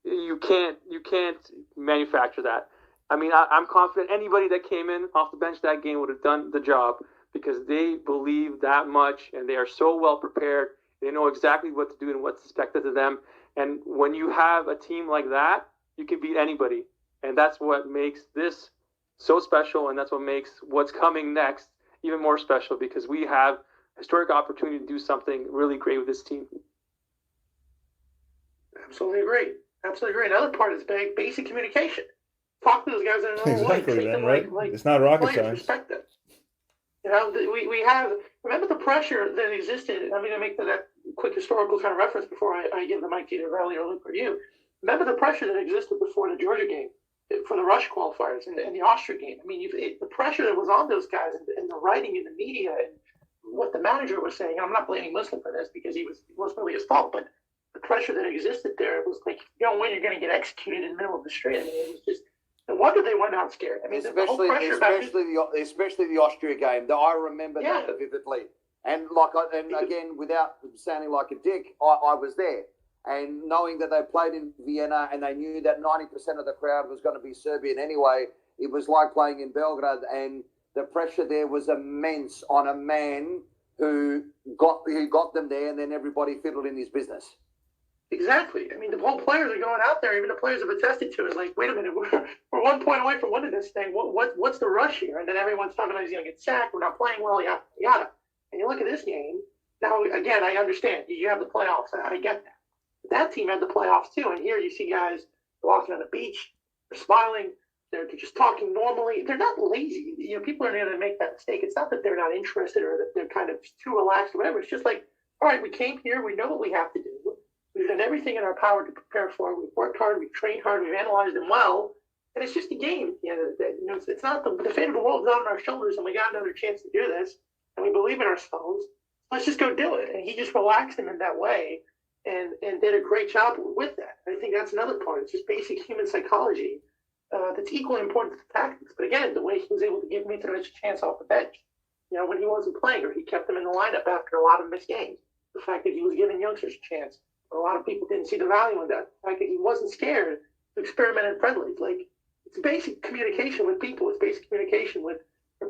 you can't manufacture that. I mean, I'm confident anybody that came in off the bench that game would have done the job, because they believe that much and they are so well prepared. They know exactly what to do and what's expected of them. And when you have a team like that, you can beat anybody. And that's what makes this so special, and that's what makes what's coming next even more special, because we have historic opportunity to do something really great with this team. Absolutely agree. Absolutely agree. Another part is basic communication. Talk to those guys in another way. Exactly, man, right? It's not rocket science. Respect them. You know, we have, remember the pressure that existed. I'm going to make that quick historical kind of reference before I give the mic to either Riley or Luke or you. Remember the pressure that existed before the Georgia game, for the Rush qualifiers and the Austria game. I mean, the pressure that was on those guys and the writing in the media and what the manager was saying. I'm not blaming Muslim for this because it wasn't really his fault, but the pressure that existed there, it was like, if you don't win, you're going to get executed in the middle of the street. I mean, it was just, no wonder they went out scared. I mean, especially the Austria game. I remember that vividly. And again, without sounding like a dick, I was there. And knowing that they played in Vienna and they knew that 90% of the crowd was going to be Serbian anyway, it was like playing in Belgrade. And the pressure there was immense on a man who got them there, and then everybody fiddled in his business. Exactly. I mean, the whole players are going out there. Even the players have attested to it. Like, wait a minute, we're 1 point away from winning this thing. What's the rush here? And then everyone's talking about he's going to get sacked. We're not playing well. Yada yada. And you look at this game. Now, again, I understand you have the playoffs. I get that. But that team had the playoffs too. And here you see guys walking on the beach. They're smiling. They're just talking normally. They're not lazy. You know, people are going to make that mistake. It's not that they're not interested or that they're kind of too relaxed or whatever. It's just like, all right, we came here. We know what we have to do. We've done everything in our power to prepare for it. We've worked hard. We've trained hard. We've analyzed them well. And it's just a game at the end of the day. You know, it's not the fate of the world is not on our shoulders, and we got another chance to do this, and we believe in ourselves. Let's just go do it. And he just relaxed him in that way and did a great job with that. I think that's another part. It's just basic human psychology that's equally important to the tactics. But again, the way he was able to give Mitrovic a chance off the bench, you know, when he wasn't playing, or he kept him in the lineup after a lot of missed games. The fact that he was giving youngsters a chance. A lot of people didn't see the value in that. The fact that he wasn't scared to experiment in friendlies. Like, it's basic communication with people. It's basic communication with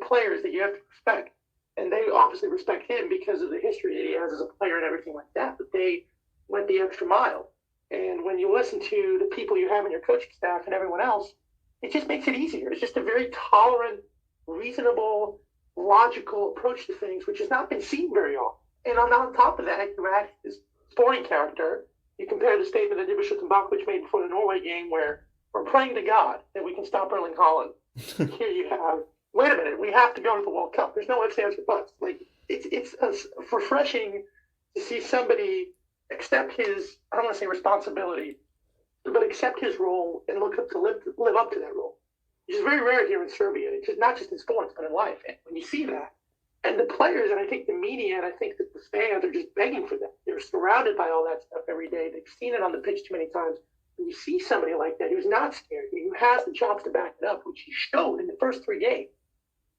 players that you have to respect. And they obviously respect him because of the history that he has as a player and everything like that. But they went the extra mile. And when you listen to the people you have in your coaching staff and everyone else, it just makes it easier. It's just a very tolerant, reasonable, logical approach to things, which has not been seen very often. And on top of that, you add this sporting character. You compare the statement that Divish Tumbakovic made before the Norway game, where we're praying to God that we can stop Erling Haaland. Here you have, wait a minute, we have to go to the World Cup. There's no ifs, ands, or buts. Like, it's refreshing to see somebody accept his, I don't want to say responsibility, but accept his role and live up to that role. Which is very rare here in Serbia. It's just, not just in sports, but in life. And when you see that, and the players, and I think the media, and I think that the fans are just begging for that. They're surrounded by all that stuff every day. They've seen it on the pitch too many times. When you see somebody like that who's not scared, who has the chops to back it up, which he showed in the first 3 games,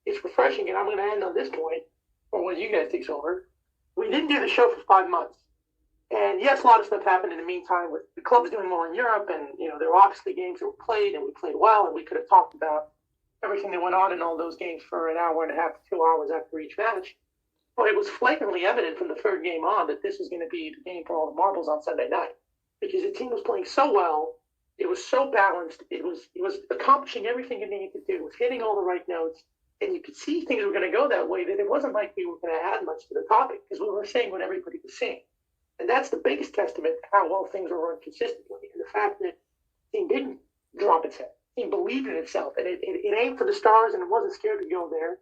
it's refreshing. And I'm going to end on this point, or when you guys take over. We didn't do the show for 5 months. And yes, a lot of stuff happened in the meantime with the clubs doing more in Europe. And, you know, there were obviously games that were played, and we played well, and we could have talked about everything that went on in all those games for an hour and a half to 2 hours after each match. But it was flagrantly evident from the third game on that this was going to be the game for all the marbles on Sunday night, because the team was playing so well. It was so balanced. It was accomplishing everything it needed to do. It was hitting all the right notes. And you could see things were going to go that way, that it wasn't like we were going to add much to the topic, because we were saying what everybody was saying. And that's the biggest testament to how well things were run consistently. And the fact that the team didn't drop its head. The team believed in itself. And it aimed for the stars and it wasn't scared to go there.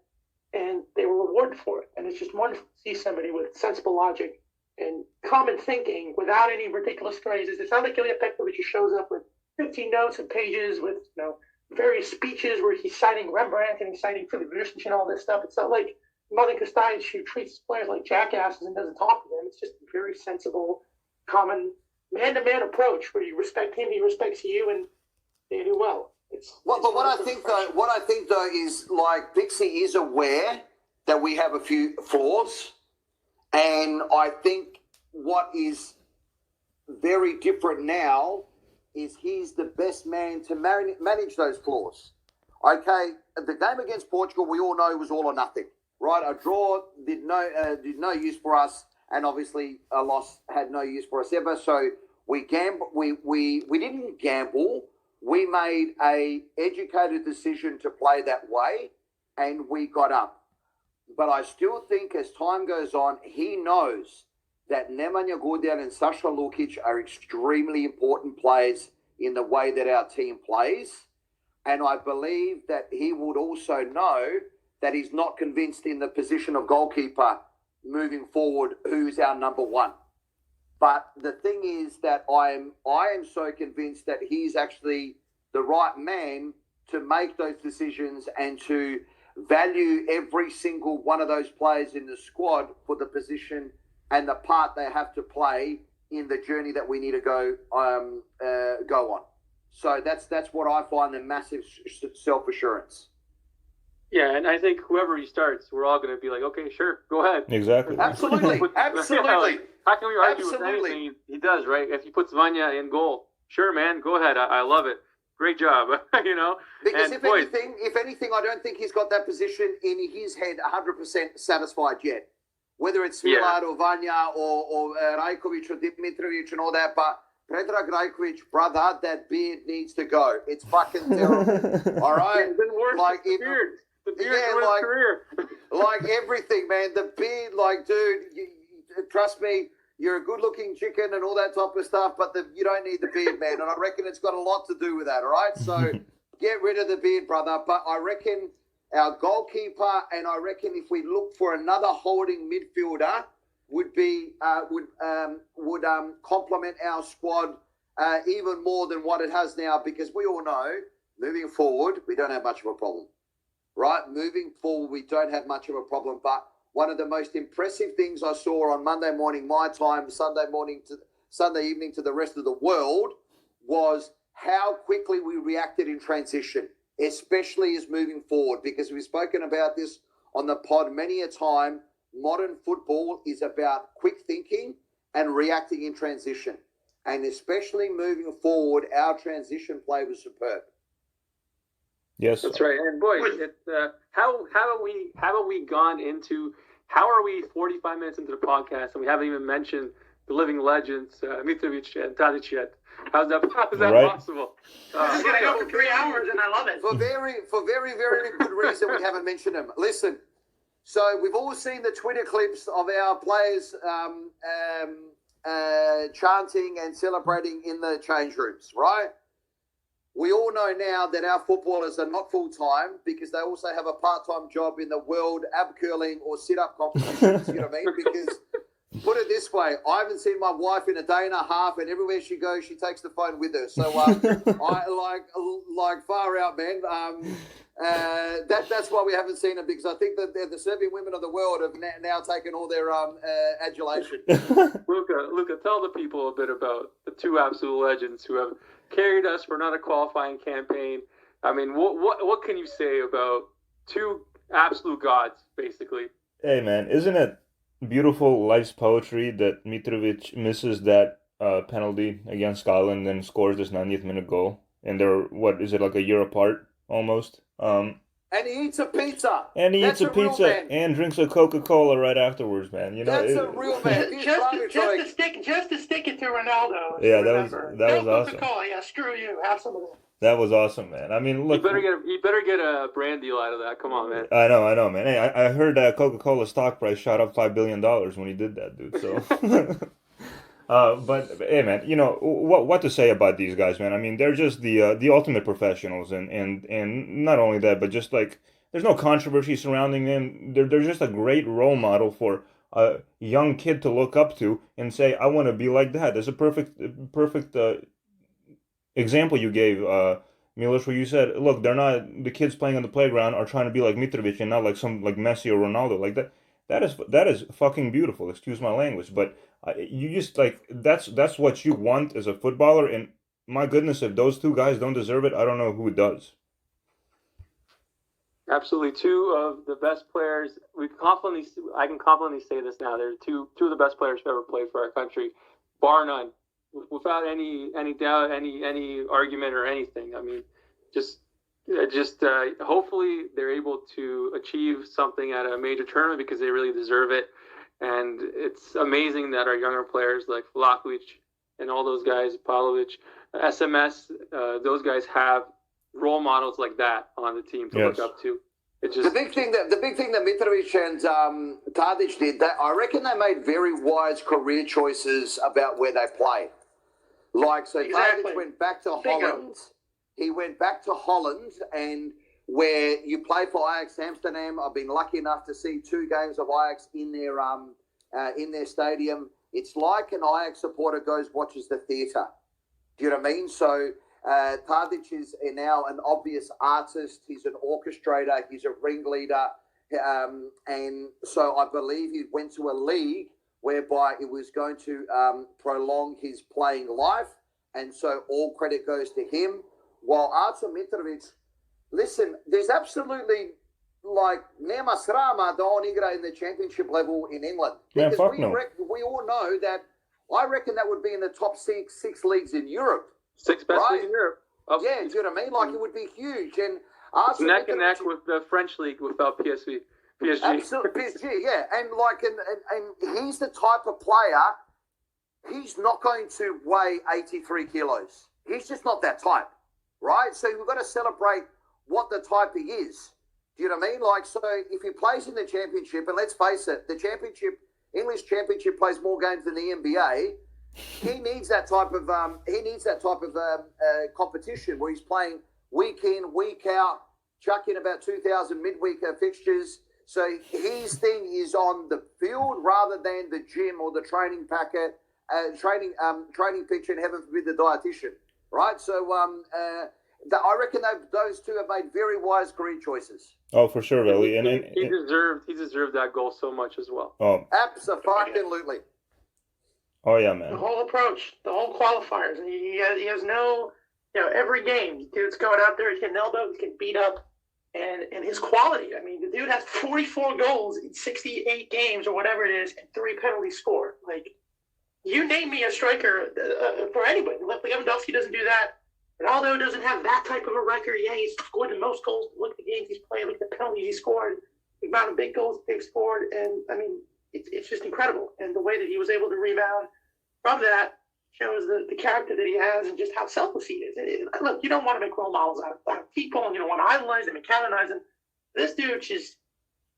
And they were rewarded for it. And it's just wonderful to see somebody with sensible logic and common thinking without any ridiculous phrases. It's not like Ilya Petrovic who shows up with 15 notes and pages with various speeches where he's citing Rembrandt and he's citing Philip Vucic and all this stuff. It's not like Mladen Krstajic who treats players like jackasses and doesn't talk to them. It's just a very sensible, common, man-to-man approach where you respect him, he respects you, and they do well. But what I think though is like Pixie is aware that we have a few flaws, and I think what is very different now is he's the best man to manage those flaws. Okay, the game against Portugal, we all know was all or nothing, right? A draw did no use for us, and obviously a loss had no use for us ever. So we didn't gamble. We made a educated decision to play that way, and we got up. But I still think as time goes on, he knows that Nemanja Gudelj and Sasha Lukic are extremely important players in the way that our team plays. And I believe that he would also know that he's not convinced in the position of goalkeeper moving forward who's our number one. But the thing is that I am so convinced that he's actually the right man to make those decisions and to value every single one of those players in the squad for the position and the part they have to play in the journey that we need to go on. So that's what I find the massive self-assurance. Yeah, and I think whoever he starts, we're all going to be like, okay, sure, go ahead. Exactly. Absolutely. Absolutely. Yeah, like, how can we argue with anything he does, right? If he puts Vanya in goal, sure, man, go ahead. I love it. Great job, Because and if anything, I don't think he's got that position in his head 100% satisfied yet. Whether it's Milad or Vanya or Rajkovic or Mitrovic and all that, but Predrag Rajkovic, brother, that beard needs to go. It's fucking terrible. All right? It's been worse like the beard. The beard for his career. Like everything, man. The beard, like, dude, trust me, you're a good-looking chicken and all that type of stuff, but you don't need the beard, man. And I reckon it's got a lot to do with that, all right? So get rid of the beard, brother. But I reckon our goalkeeper, and I reckon if we look for another holding midfielder, would complement our squad even more than what it has now, because we all know, moving forward, we don't have much of a problem, right? Moving forward, we don't have much of a problem, but one of the most impressive things I saw on Monday morning, my time, Sunday evening to the rest of the world, was how quickly we reacted in transition, especially as moving forward, because we've spoken about this on the pod many a time. Modern football is about quick thinking and reacting in transition. And especially moving forward, our transition play was superb. Yes, that's right. And boys, how are we 45 minutes into the podcast and we haven't even mentioned the living legends, Mitrovic and Tardis yet? How's that right. possible? This is going to go for 3 hours, and I love it. For very, very good reason we haven't mentioned them. Listen, so we've all seen the Twitter clips of our players chanting and celebrating in the change rooms, right? We all know now that our footballers are not full-time because they also have a part-time job in the world ab curling or sit-up competitions, you know what I mean? Because, put it this way, I haven't seen my wife in a day and a half, and everywhere she goes, she takes the phone with her. So, I like far out, man. That's why we haven't seen her, because I think that the Serbian women of the world have now taken all their adulation. Luca, tell the people a bit about the two absolute legends who have carried us for another qualifying campaign. I mean, what can you say about two absolute gods, basically? Hey, man, isn't it beautiful life's poetry that Mitrovic misses that penalty against Scotland and scores this 90th minute goal? And they're, what is it, like a year apart almost? And he eats a pizza. And he eats a pizza and drinks a Coca-Cola right afterwards, man. You know, that's a real man. Just to stick it to Ronaldo. Yeah, that was awesome. Coca-Cola, yeah, screw you. Have some of that. That was awesome, man. I mean, look. You better get a brand deal out of that. Come on, man. I know, man. Hey, I heard that Coca-Cola stock price shot up $5 billion when he did that, dude. So. But hey, man, what to say about these guys, man? I mean, they're just the ultimate professionals, and not only that, but just like there's no controversy surrounding them. They're just a great role model for a young kid to look up to and say, I want to be like that. There's a perfect example you gave, Milos, where you said, look, they're not the kids playing on the playground are trying to be like Mitrovic and not like some like Messi or Ronaldo like that. That is fucking beautiful. Excuse my language, but you just like that's what you want as a footballer. And my goodness, if those two guys don't deserve it, I don't know who does. Absolutely, two of the best players. I can confidently say this now. They're two of the best players who ever played for our country, bar none, without any doubt, any argument or anything. I mean, just hopefully they're able to achieve something at a major tournament because they really deserve it. And it's amazing that our younger players like Vlahovic and all those guys, Pavlovic, SMS, those guys have role models like that on the team to Yes. look up to. It's The just big thing that Mitrovic and Tardis did, that I reckon they made very wise career choices about where they play. Like, so Exactly. Tadic went back to Bingo. Holland. He went back to Holland, and where you play for Ajax Amsterdam. I've been lucky enough to see 2 games of Ajax in their stadium. It's like an Ajax supporter goes watches the theatre. Do you know what I mean? So Tadic is now an obvious artist. He's an orchestrator. He's a ringleader. And so I believe he went to a league whereby it was going to prolong his playing life. And so all credit goes to him. While Artur Mitrovic, listen, there's absolutely like nema srama da on igra in the championship level in England. Man, Because fuck we, no. we all know that I reckon that would be in the top six leagues in Europe. six best Right. league in Europe. Yeah, do you know what I mean? Like it would be huge. And It's Artur neck and Mitrovic- neck with the French league without PSG. Absolutely, PSG, yeah, and like, and he's the type of player. He's not going to weigh 83 kilos. He's just not that type, right? So we've got to celebrate what the type he is. Do you know what I mean? Like, so if he plays in the championship, and let's face it, the championship, English championship, plays more games than the NBA. He needs that type of competition where he's playing week in, week out, chucking about 2,000 midweek fixtures. So his thing is on the field rather than the gym or the training packet, training picture, and heaven forbid the dietitian, right? So I reckon those two have made very wise career choices. Oh, for sure, Veli. And he deserved that goal so much as well. oh, Absolutely. oh yeah, The man. whole approach, the whole qualifiers, and he has no, every game, dude's going out there, he's getting elbowed, he's getting beat up, and his quality. I mean, the dude has 44 goals in 68 games or whatever it is, and 3 penalties scored. Like, you name me a striker for anybody. Lewandowski doesn't do that. Ronaldo doesn't have that type of a record. Yeah, he's scored the most goals. Look at the games he's played. Look at the penalties he scored. The amount of big goals they've scored. And, I mean, it's just incredible. And the way that he was able to rebound from that shows the character that he has and just how selfless he is. Look, you don't want to make role models out of people, and you don't want to idolize them and canonize them. This dude just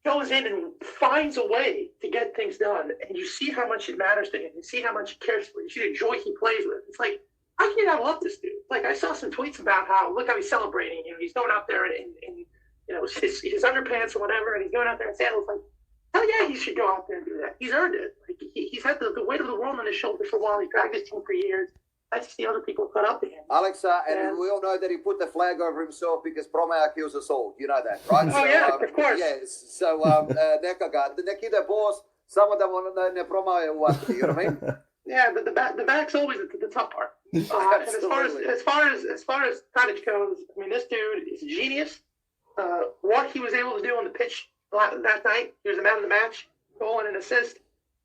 goes in and finds a way to get things done, and you see how much it matters to him. You see how much he cares for. You see the joy he plays with. It's like, how can you not love this dude? Like, I saw some tweets about look how he's celebrating. He's going out there in his underpants or whatever, and he's going out there in sandals. Like, hell yeah, he should go out there and do that. He's earned it. Like, he's had the weight of the world on his shoulders for a while. He dragged his team for years. I just see other people cut up to him. Alexa, and Yeah. we all know that he put the flag over himself because Promea kills us all. You know that, right? Oh, yeah, of course. Yes. So, neki da boss, samo da ne Promea uvati, you know what I mean? Yeah, but the back's always the tough part. And as far as Tadic goes, I mean, this dude is a genius. What he was able to do on the pitch that night, he was the man of the match, goal and an assist.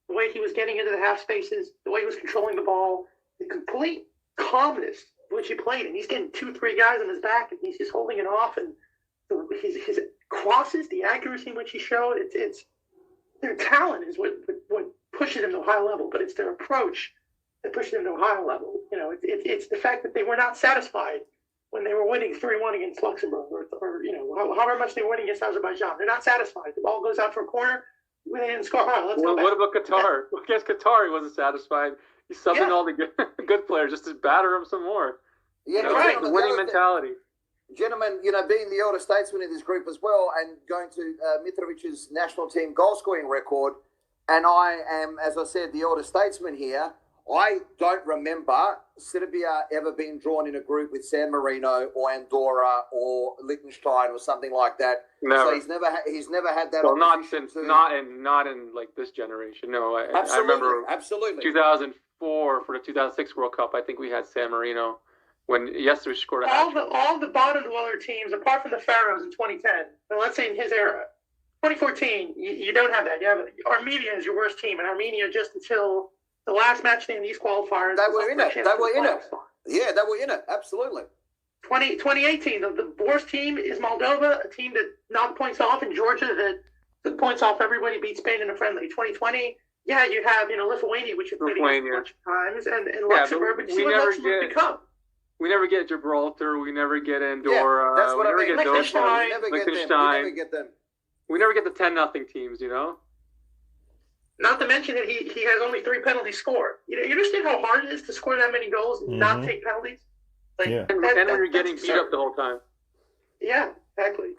The way he was getting into the half spaces, the way he was controlling the ball, the complete calmness which he played, and he's getting 2-3 guys on his back, and he's just holding it off, and his crosses, the accuracy in which he showed, it's their talent is what pushes him to a high level, but it's their approach that pushes him to a higher level. It's the fact that they were not satisfied when they were winning 3-1 against Luxembourg, or however much they were winning against Azerbaijan. They're not satisfied. The ball goes out for a corner. They didn't score. All right, let's go back. What about Qatar? Against Qatar, he wasn't satisfied. He's subbing all the good players just to batter them some more. Yeah, right. The winning mentality. Gentlemen, being the elder statesman in this group as well, and going to Mitrovic's national team goal scoring record, and I am, as I said, the elder statesman here. I don't remember Serbia ever being drawn in a group with San Marino or Andorra or Liechtenstein or something like that. Never. So he's never had that. Well, not in like this generation. No, I remember absolutely 2004 for the 2006 World Cup. I think we had San Marino when Yestovich scored a hat trick. All the bottom dweller teams, apart from the Pharaohs in 2010. So let's say in his era, 2014, you don't have that. You have Armenia is your worst team, and Armenia just until the last match in these qualifiers. They were in it. Yeah, they were in it. Absolutely. 2018, the worst team is Moldova, a team that knocked points off, and Georgia that took points off everybody, beat Spain in a friendly. 2020, yeah, you have Lithuania, which you've played against a bunch of times, and Luxembourg, but you see what Luxembourg become. We never get Gibraltar. We never get Andorra. Yeah, that's what I mean. Liechtenstein. We never get them. We never get the 10-0 teams, Not to mention that he has only 3 penalties scored. You understand how hard it is to score that many goals and not take penalties? And when you're getting beat up the whole time. Yeah, exactly.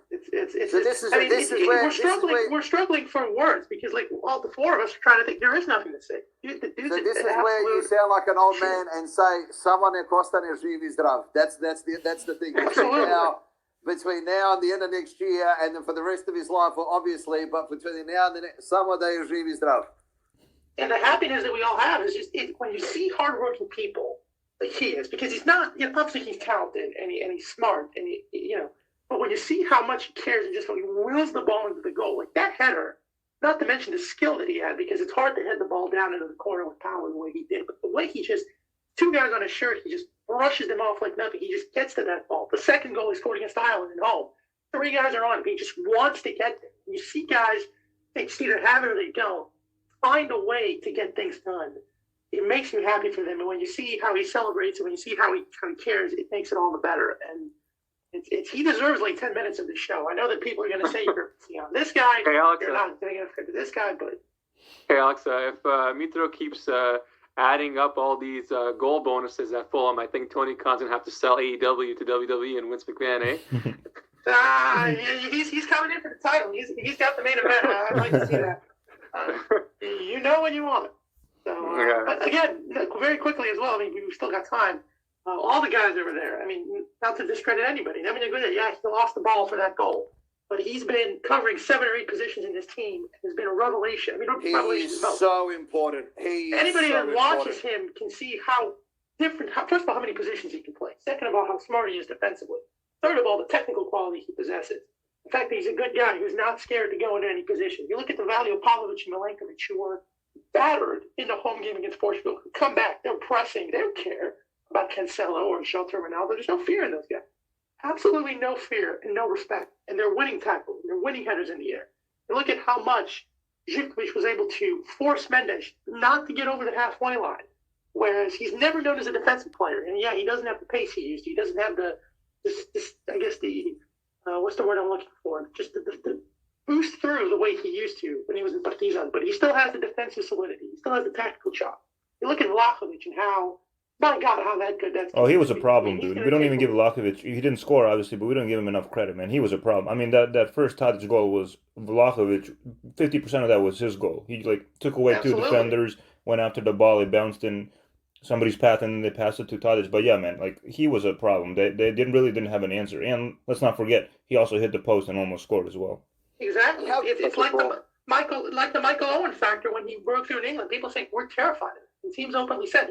We're struggling for words because all the four of us are trying to think there is nothing to say. This is where you sound like an old man and say someone across the živi zdrav. That's the thing. Between now and the end of next year, and then for the rest of his life, well, obviously, but between now and then, someone they živi zdrav. And the happiness that we all have is just when you see hardworking people like he is, because he's not, obviously he's talented and he's smart and but when you see how much he cares and just when he wills the ball into the goal, like that header, not to mention the skill that he had, because it's hard to head the ball down into the corner with power the way he did, but the way he just, 2 guys on his shirt, he just brushes them off like nothing. He just gets to that ball. The second goal he scored against Ireland at home. 3 guys are on him. He just wants to get them. You see guys, they either have it or they don't. Find a way to get things done. It makes me happy for them. And when you see how he celebrates and when you see how he cares, it makes it all the better. And he deserves 10 minutes of the show. I know that people are going to say you're this guy. Hey, Alexa. You're not doing enough to this guy, but. Hey, Alexa, if Mitro keeps adding up all these goal bonuses at Fulham, I think Tony Khan's going to have to sell AEW to WWE and Vince McMahon, he's coming in for the title. He's got the main event. I'd like to see that. You know when you want it. So, but again, very quickly as well, we've still got time. All the guys over there, not to discredit anybody. He lost the ball for that goal. But he's been covering 7 or 8 positions in this team. Has been a revelation. He's so important. Anybody that watches him can see how different. First of all, how many positions he can play. Second of all, how smart he is defensively. Third of all, the technical quality he possesses. The fact that he's a good guy who's not scared to go into any position. You look at the value of Pavlovic and Milenkovic, who were battered in the home game against Portugal. Come back, they're pressing. They don't care about Cancelo or Jota Ronaldo. There's no fear in those guys. Absolutely no fear and no respect. And they're winning tackles. They're winning headers in the air. And look at how much Mitrovic was able to force Mendes not to get over the halfway line. Whereas he's never known as a defensive player. And he doesn't have the pace he used to. He doesn't have what's the word I'm looking for? Just the boost through the way he used to when he was in Partizan. But he still has the defensive solidity. He still has the tactical chop. You look at Vlahovic and how, my God, how that good that's. Oh, he was a problem, dude. We don't even give Vlahovic. He didn't score, obviously, but we don't give him enough credit, man. He was a problem. That first Tadic goal was Vlahovic. 50% of that was his goal. He took away Absolutely. 2 defenders, went after the ball, it bounced in somebody's path, and then they passed it to Tadic. But yeah, man, he was a problem. They didn't have an answer. And let's not forget, he also hit the post and almost scored as well. Exactly. It's like the Michael Owen factor when he broke through in England. People think we're terrified of it. The team's openly said,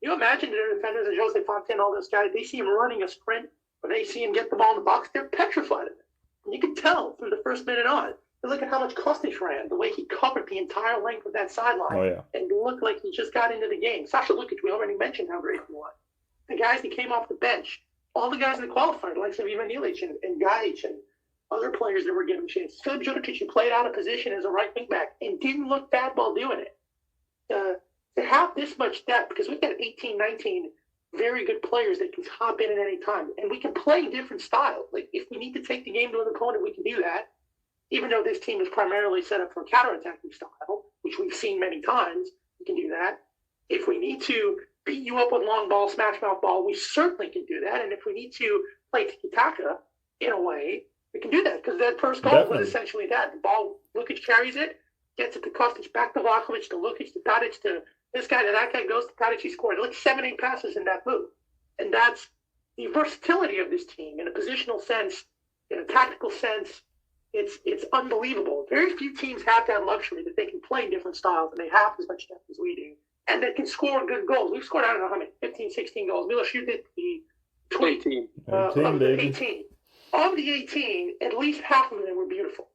you imagine the defenders and Jose Fontaine, all those guys, they see him running a sprint, or they see him get the ball in the box, they're petrified of it. And you can tell from the first minute on. You look at how much Kostic ran, the way he covered the entire length of that sideline, and looked like he just got into the game. Sasha Lukic, we already mentioned how great he was. The guys that came off the bench, all the guys in the qualifier, like Ivan Ilic and Gajic and other players that were given chances. Filip Juricic, who played out of position as a right wing back and didn't look bad while doing it. To have this much depth, because we've got 18, 19 very good players that can hop in at any time, and we can play different styles. If we need to take the game to an opponent, we can do that. Even though this team is primarily set up for a counterattacking style, which we've seen many times, we can do that. If we need to beat you up with long ball, smash mouth ball, we certainly can do that. And if we need to play tiki-taka in a way, we can do that, because that first goal was essentially that. The ball, Lukic carries it, gets it to Kostic, back to Vlahovic, to Lukic, to Tadic, to this guy, to that guy, goes to Tadic, he scored. Like 7-8 passes in that move. And that's the versatility of this team in a positional sense, in a tactical sense. It's unbelievable. Very few teams have that luxury that they can play different styles and they have as much depth as we do. And they can score good goals. We've scored, I don't know how many, 15, 16 goals. Milos, you did the 18. 18. Of the 18, at least half of them were beautiful.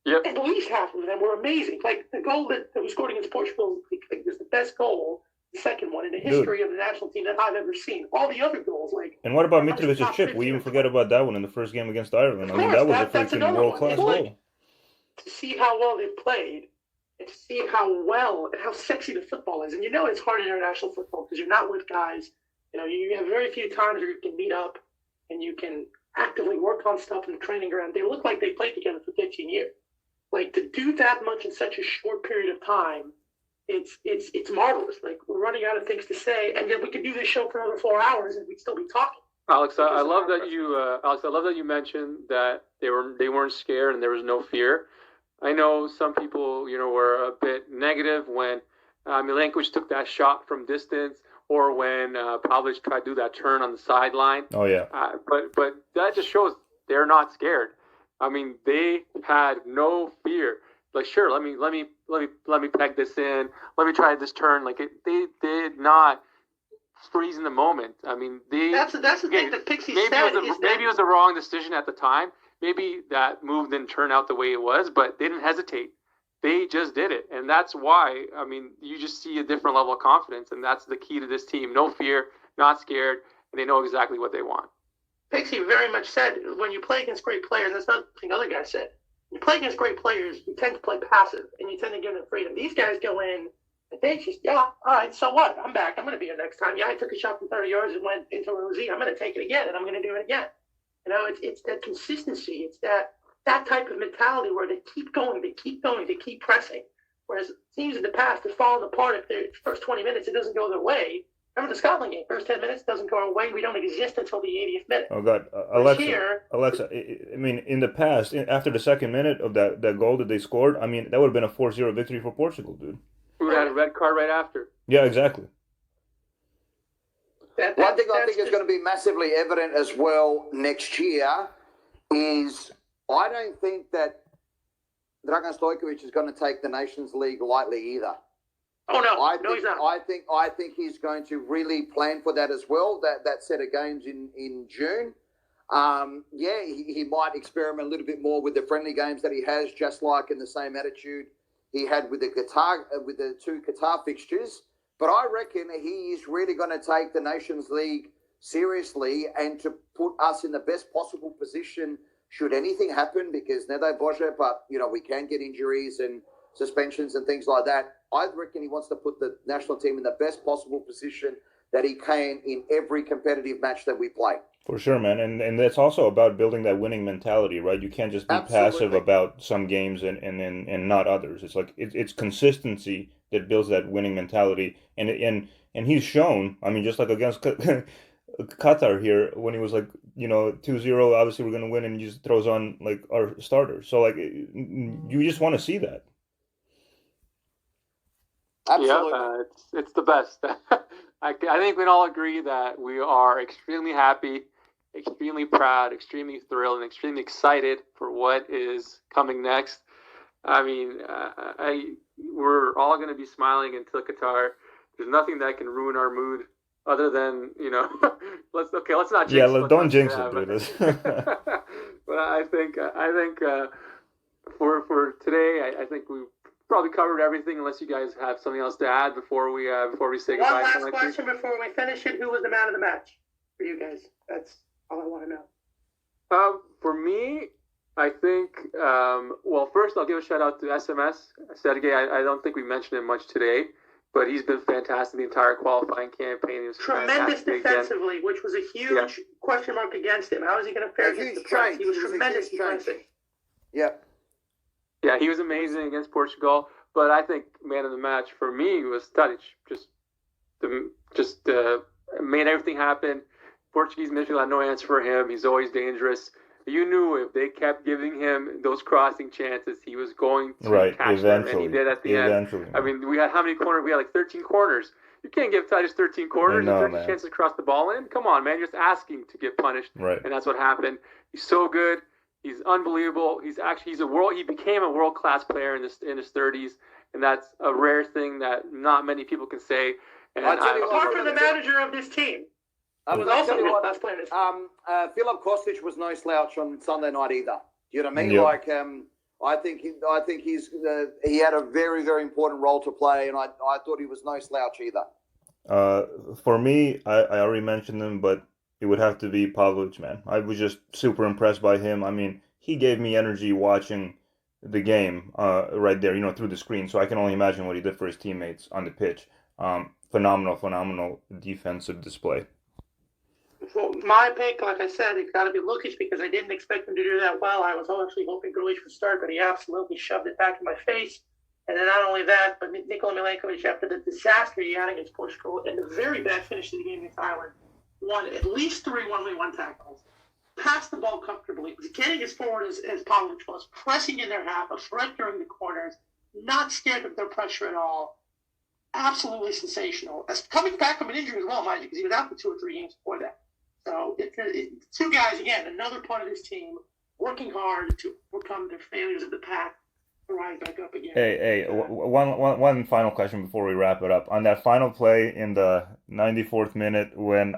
Yep. At least half of them were amazing. Like the goal that we scored against Portugal was the best goal, the second one in the history of the national team that I've ever seen. All the other goals, like. And what about Mitrovic's chip? We even forget about that one in the first game against Ireland. I mean, that was a freaking world-class goal. To see how well they played, and to see how well and how sexy the football is. And you know it's hard in international football because you're not with guys. You know, you have very few times where you can meet up and you can actively work on stuff in the training ground. They look like they played together for 15 years. Like, to do that much in such a short period of time, it's marvelous. Like, we're running out of things to say, and yet we could do this show for another 4 hours and we'd still be talking. Alex, I love that you mentioned that they weren't scared and there was no fear. I know some people, were a bit negative when Milenkovic took that shot from distance, or when Pavlic tried to do that turn on the sideline. Oh yeah. But that just shows they're not scared. I mean, they had no fear. Like, sure, let me peg this in. Let me try this turn. Like, they did not freeze in the moment. I mean, that's the thing that Pixie said. Maybe it was the wrong decision at the time. Maybe that move didn't turn out the way it was, but they didn't hesitate. They just did it. And that's why, I mean, you just see a different level of confidence, and that's the key to this team. No fear, not scared, and they know exactly what they want. Pixie very much said, when you play against great players, that's not the thing other guys said. When you play against great players, you tend to play passive, and you tend to give them freedom. These guys go in, and they just, all right, so what? I'm back. I'm going to be here next time. Yeah, I took a shot from 30 yards and went into a Rosie. I'm going to take it again, and I'm going to do it again. It's that consistency. It's that type of mentality where they keep going, they keep pressing. Whereas teams in the past have fallen apart if the first 20 minutes it doesn't go their way. Remember the Scotland game? First 10 minutes doesn't go our way. We don't exist until the 80th minute. Oh God, Alexa. I mean, in the past, after the second minute of that goal that they scored, I mean, that would have been a 4-0 victory for Portugal, dude. We would have had a red card right after. Yeah, exactly. One thing I think is going to be massively evident as well next year is I don't think that Dragan Stojkovic is going to take the Nations League lightly either. Oh no, he's not. I think he's going to really plan for that as well. That set of games in June. He might experiment a little bit more with the friendly games that he has, just like in the same attitude he had with the two Qatar fixtures. But I reckon he is really going to take the Nations League seriously and to put us in the best possible position should anything happen, because Nede Bože, but, we can get injuries and suspensions and things like that. I reckon he wants to put the national team in the best possible position that he can in every competitive match that we play. For sure, man. And that's also about building that winning mentality, right? You can't just be passive about some games and not others. It's like it's consistency that builds that winning mentality. And he's shown, I mean, just like against Qatar here, when he was like, 2-0, obviously we're going to win, and he just throws on like our starters. So like, you just want to see that. Absolutely. Yeah, it's the best. I think we'd all agree that we are extremely happy, extremely proud, extremely thrilled, and extremely excited for what is coming next. I mean, we're all going to be smiling until Qatar. There's nothing that can ruin our mood other than, let's not jinx it. Yeah, don't jinx it, dude. But I think for today, I think we probably covered everything, unless you guys have something else to add before we say goodbye. One last question before we finish it. Who was the man of the match for you guys? That's all I want to know. For me, I think, first I'll give a shout out to SMS. Sergei, I don't think we mentioned him much today, but he's been fantastic the entire qualifying campaign. He was tremendous defensively, again, which was a huge question mark against him. How is he going to fare against the press? He was tremendous defensively. Yep. Yeah, he was amazing against Portugal, but I think man of the match for me was Tadic. Just made everything happen. Portuguese midfield had no answer for him. He's always dangerous. You knew if they kept giving him those crossing chances, he was going to catch them, and he did at the end. I mean, we had how many corners? We had like 13 corners. You can't give Tardis 13 corners and 13 chances to cross the ball in. Come on, man. You're just asking to get punished. Right. And that's what happened. He's so good. He's unbelievable. He became a world-class player in his 30s, and that's a rare thing that not many people can say. And apart from the manager of this team, who was also a world-class player. Filip Kostic was no slouch on Sunday night either. You know what I mean? Yep. I think he had a very, very important role to play, and I thought he was no slouch either. For me, I already mentioned him, but it would have to be Pavlovic, man. I was just super impressed by him. I mean, he gave me energy watching the game right there, through the screen. So I can only imagine what he did for his teammates on the pitch. Phenomenal defensive display. Well, my pick, like I said, it's got to be Lukic because I didn't expect him to do that well. I was actually hoping Grujic would start, but he absolutely shoved it back in my face. And then not only that, but Nikola Milenkovic, after the disaster he had against Portugal and the very bad finish to the game against Ireland, won at least 3 1v1 tackles, passed the ball comfortably, was getting as forward as Pavlovic was, pressing in their half, a threat during the corners, not scared of their pressure at all. Absolutely sensational. Coming back from an injury as well, mind you, because he was out for 2 or 3 games before that. So, two guys, again, another part of this team, working hard to overcome their failures of the past, to rise back up again. Hey, one final question before we wrap it up. On that final play in the 94th minute when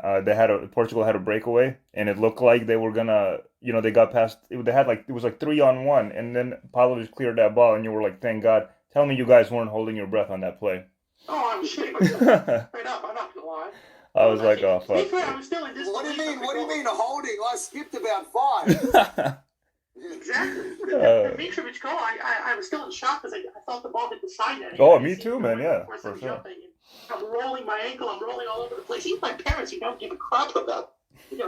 Portugal had a breakaway, and it looked like they were gonna, they got past, it was like 3-on-1, and then Pavlovic cleared that ball, and you were like, thank God. Tell me you guys weren't holding your breath on that play. Oh, I was shitting myself. Straight up, I'm not gonna lie. I was like, oh, fuck. I was still in What do you mean holding? I skipped about 5. Exactly. The Mitrovic goal, I was still in shock because I thought the ball hit the side net. Oh, me too, man, yeah. For sure. I'm rolling my ankle, I'm rolling all over the place. Even my parents, don't give a crap about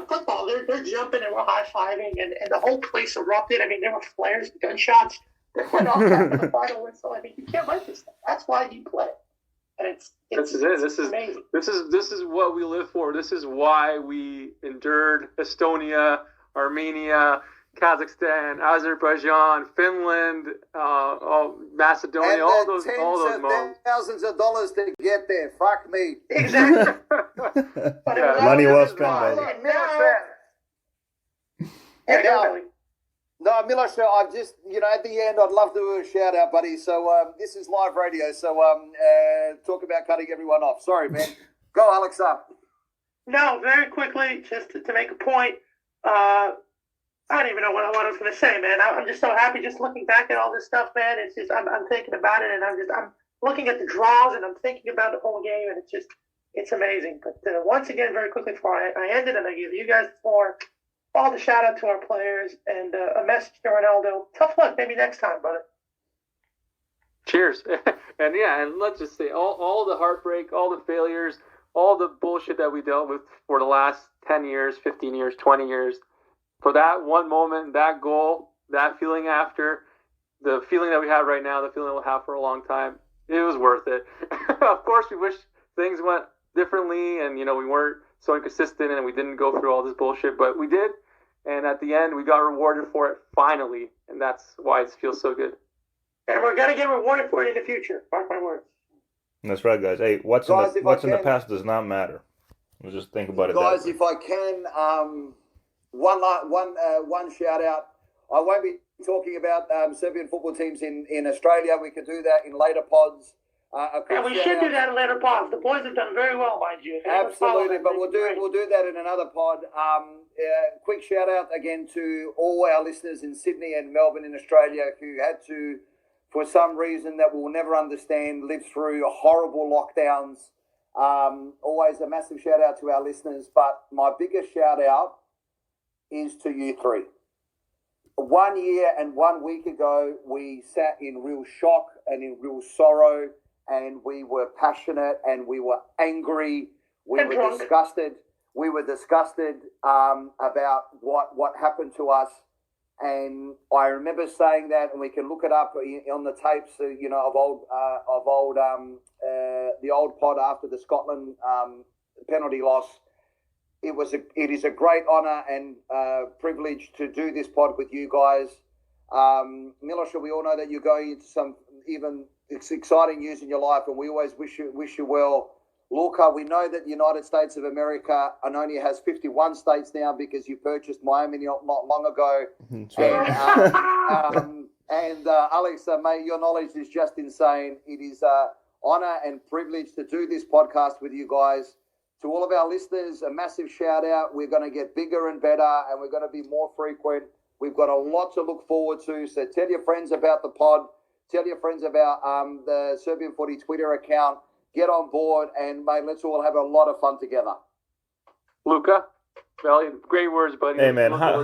football. They're jumping and we're high-fiving, and the whole place erupted. I mean, there were flares and gunshots that went off after the final whistle. I mean, you can't write this stuff. That's why you play. And this is it. This is amazing. This is what we live for. This is why we endured Estonia, Armenia, Kazakhstan, Azerbaijan, Finland, Macedonia, and all those moments. Thousands of dollars to get there. Fuck me. Exactly. Money well spent, baby. No, Milos, I've just, at the end, I'd love to do a shout out, buddy. So this is live radio, so talk about cutting everyone off. Sorry, man. Go, Alex, up. No, very quickly, just to make a point. I don't even know what I was going to say, man. I'm just so happy just looking back at all this stuff, man. It's just, I'm thinking about it, and I'm looking at the draws, and I'm thinking about the whole game, and it's amazing. But once again, very quickly before I end it, and I give you guys the floor, all the shout out to our players and a message to Ronaldo. Tough luck, maybe next time, brother. Cheers. and let's just say all the heartbreak, all the failures, all the bullshit that we dealt with for the last 10 years, 15 years, 20 years, for that one moment, that goal, that feeling after, the feeling that we have right now, the feeling we'll have for a long time, it was worth it. Of course, we wish things went differently and, we weren't so inconsistent and we didn't go through all this bullshit, but we did. And at the end, we got rewarded for it finally, and that's why it feels so good. And we're going to get rewarded for it in the future. Mark my words. That's right, guys. Hey, what's in the past does not matter. Let's just think about it. Guys, if I can, one shout out. I won't be talking about Serbian football teams in Australia. We could do that in later pods. And we should do that in later pods. The boys have done very well, mind you. Absolutely, but we'll do that in another pod. Quick shout out again to all our listeners in Sydney and Melbourne in Australia who had to, for some reason that we'll never understand, live through horrible lockdowns. Always a massive shout out to our listeners, but my biggest shout out is to you three. 1 year and 1 week ago, we sat in real shock and in real sorrow, and we were passionate and we were angry. We were disgusted. We were disgusted about what happened to us And I remember saying that, and we can look it up on the tapes, of the old pod after the Scotland penalty loss. It is a great honour and privilege to do this pod with you guys. Miloš, we all know that you're going into some even exciting years in your life, and we always wish you well. Luka, we know that the United States of America only has 51 states now because you purchased Miami not long ago. That's right. And Alex, mate, your knowledge is just insane. It is an honour and privilege to do this podcast with you guys. To all of our listeners, a massive shout out. We're going to get bigger and better, and we're going to be more frequent. We've got a lot to look forward to. So tell your friends about the pod. Tell your friends about the Serbian Footy Twitter account. Get on board, and, mate, let's all have a lot of fun together. Luka, Valley, great words, buddy. Hey, man, how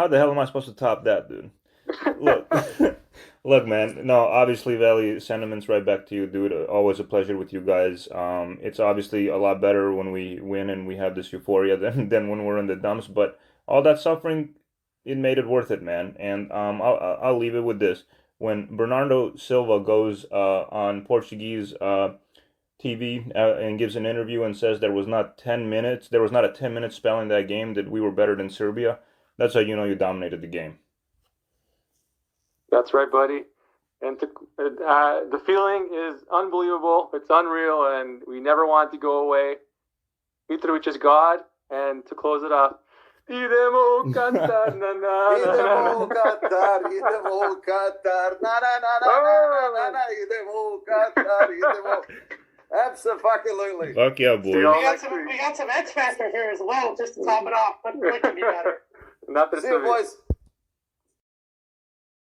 the hell am I supposed to top that, dude? Look, man. No, obviously, Valley, sentiments right back to you, dude. Always a pleasure with you guys. It's obviously a lot better when we win and we have this euphoria than when we're in the dumps. But all that suffering, it made it worth it, man. And I'll leave it with this: when Bernardo Silva goes on Portuguese TV and gives an interview and says there was not a 10-minute spell in that game that we were better than Serbia, that's how you know you dominated the game. That's right, buddy. And the feeling is unbelievable. It's unreal, and we never want it to go away. Mitrovic is God, and to close it off, idemo Qatar, na na idemo Qatar, idemo Qatar, na na na na na, idemo Qatar, idemo. Absolutely. Fuck yeah, boy. We got some X Factor here as well, just to top it off. What could be better? Not this See you, boys.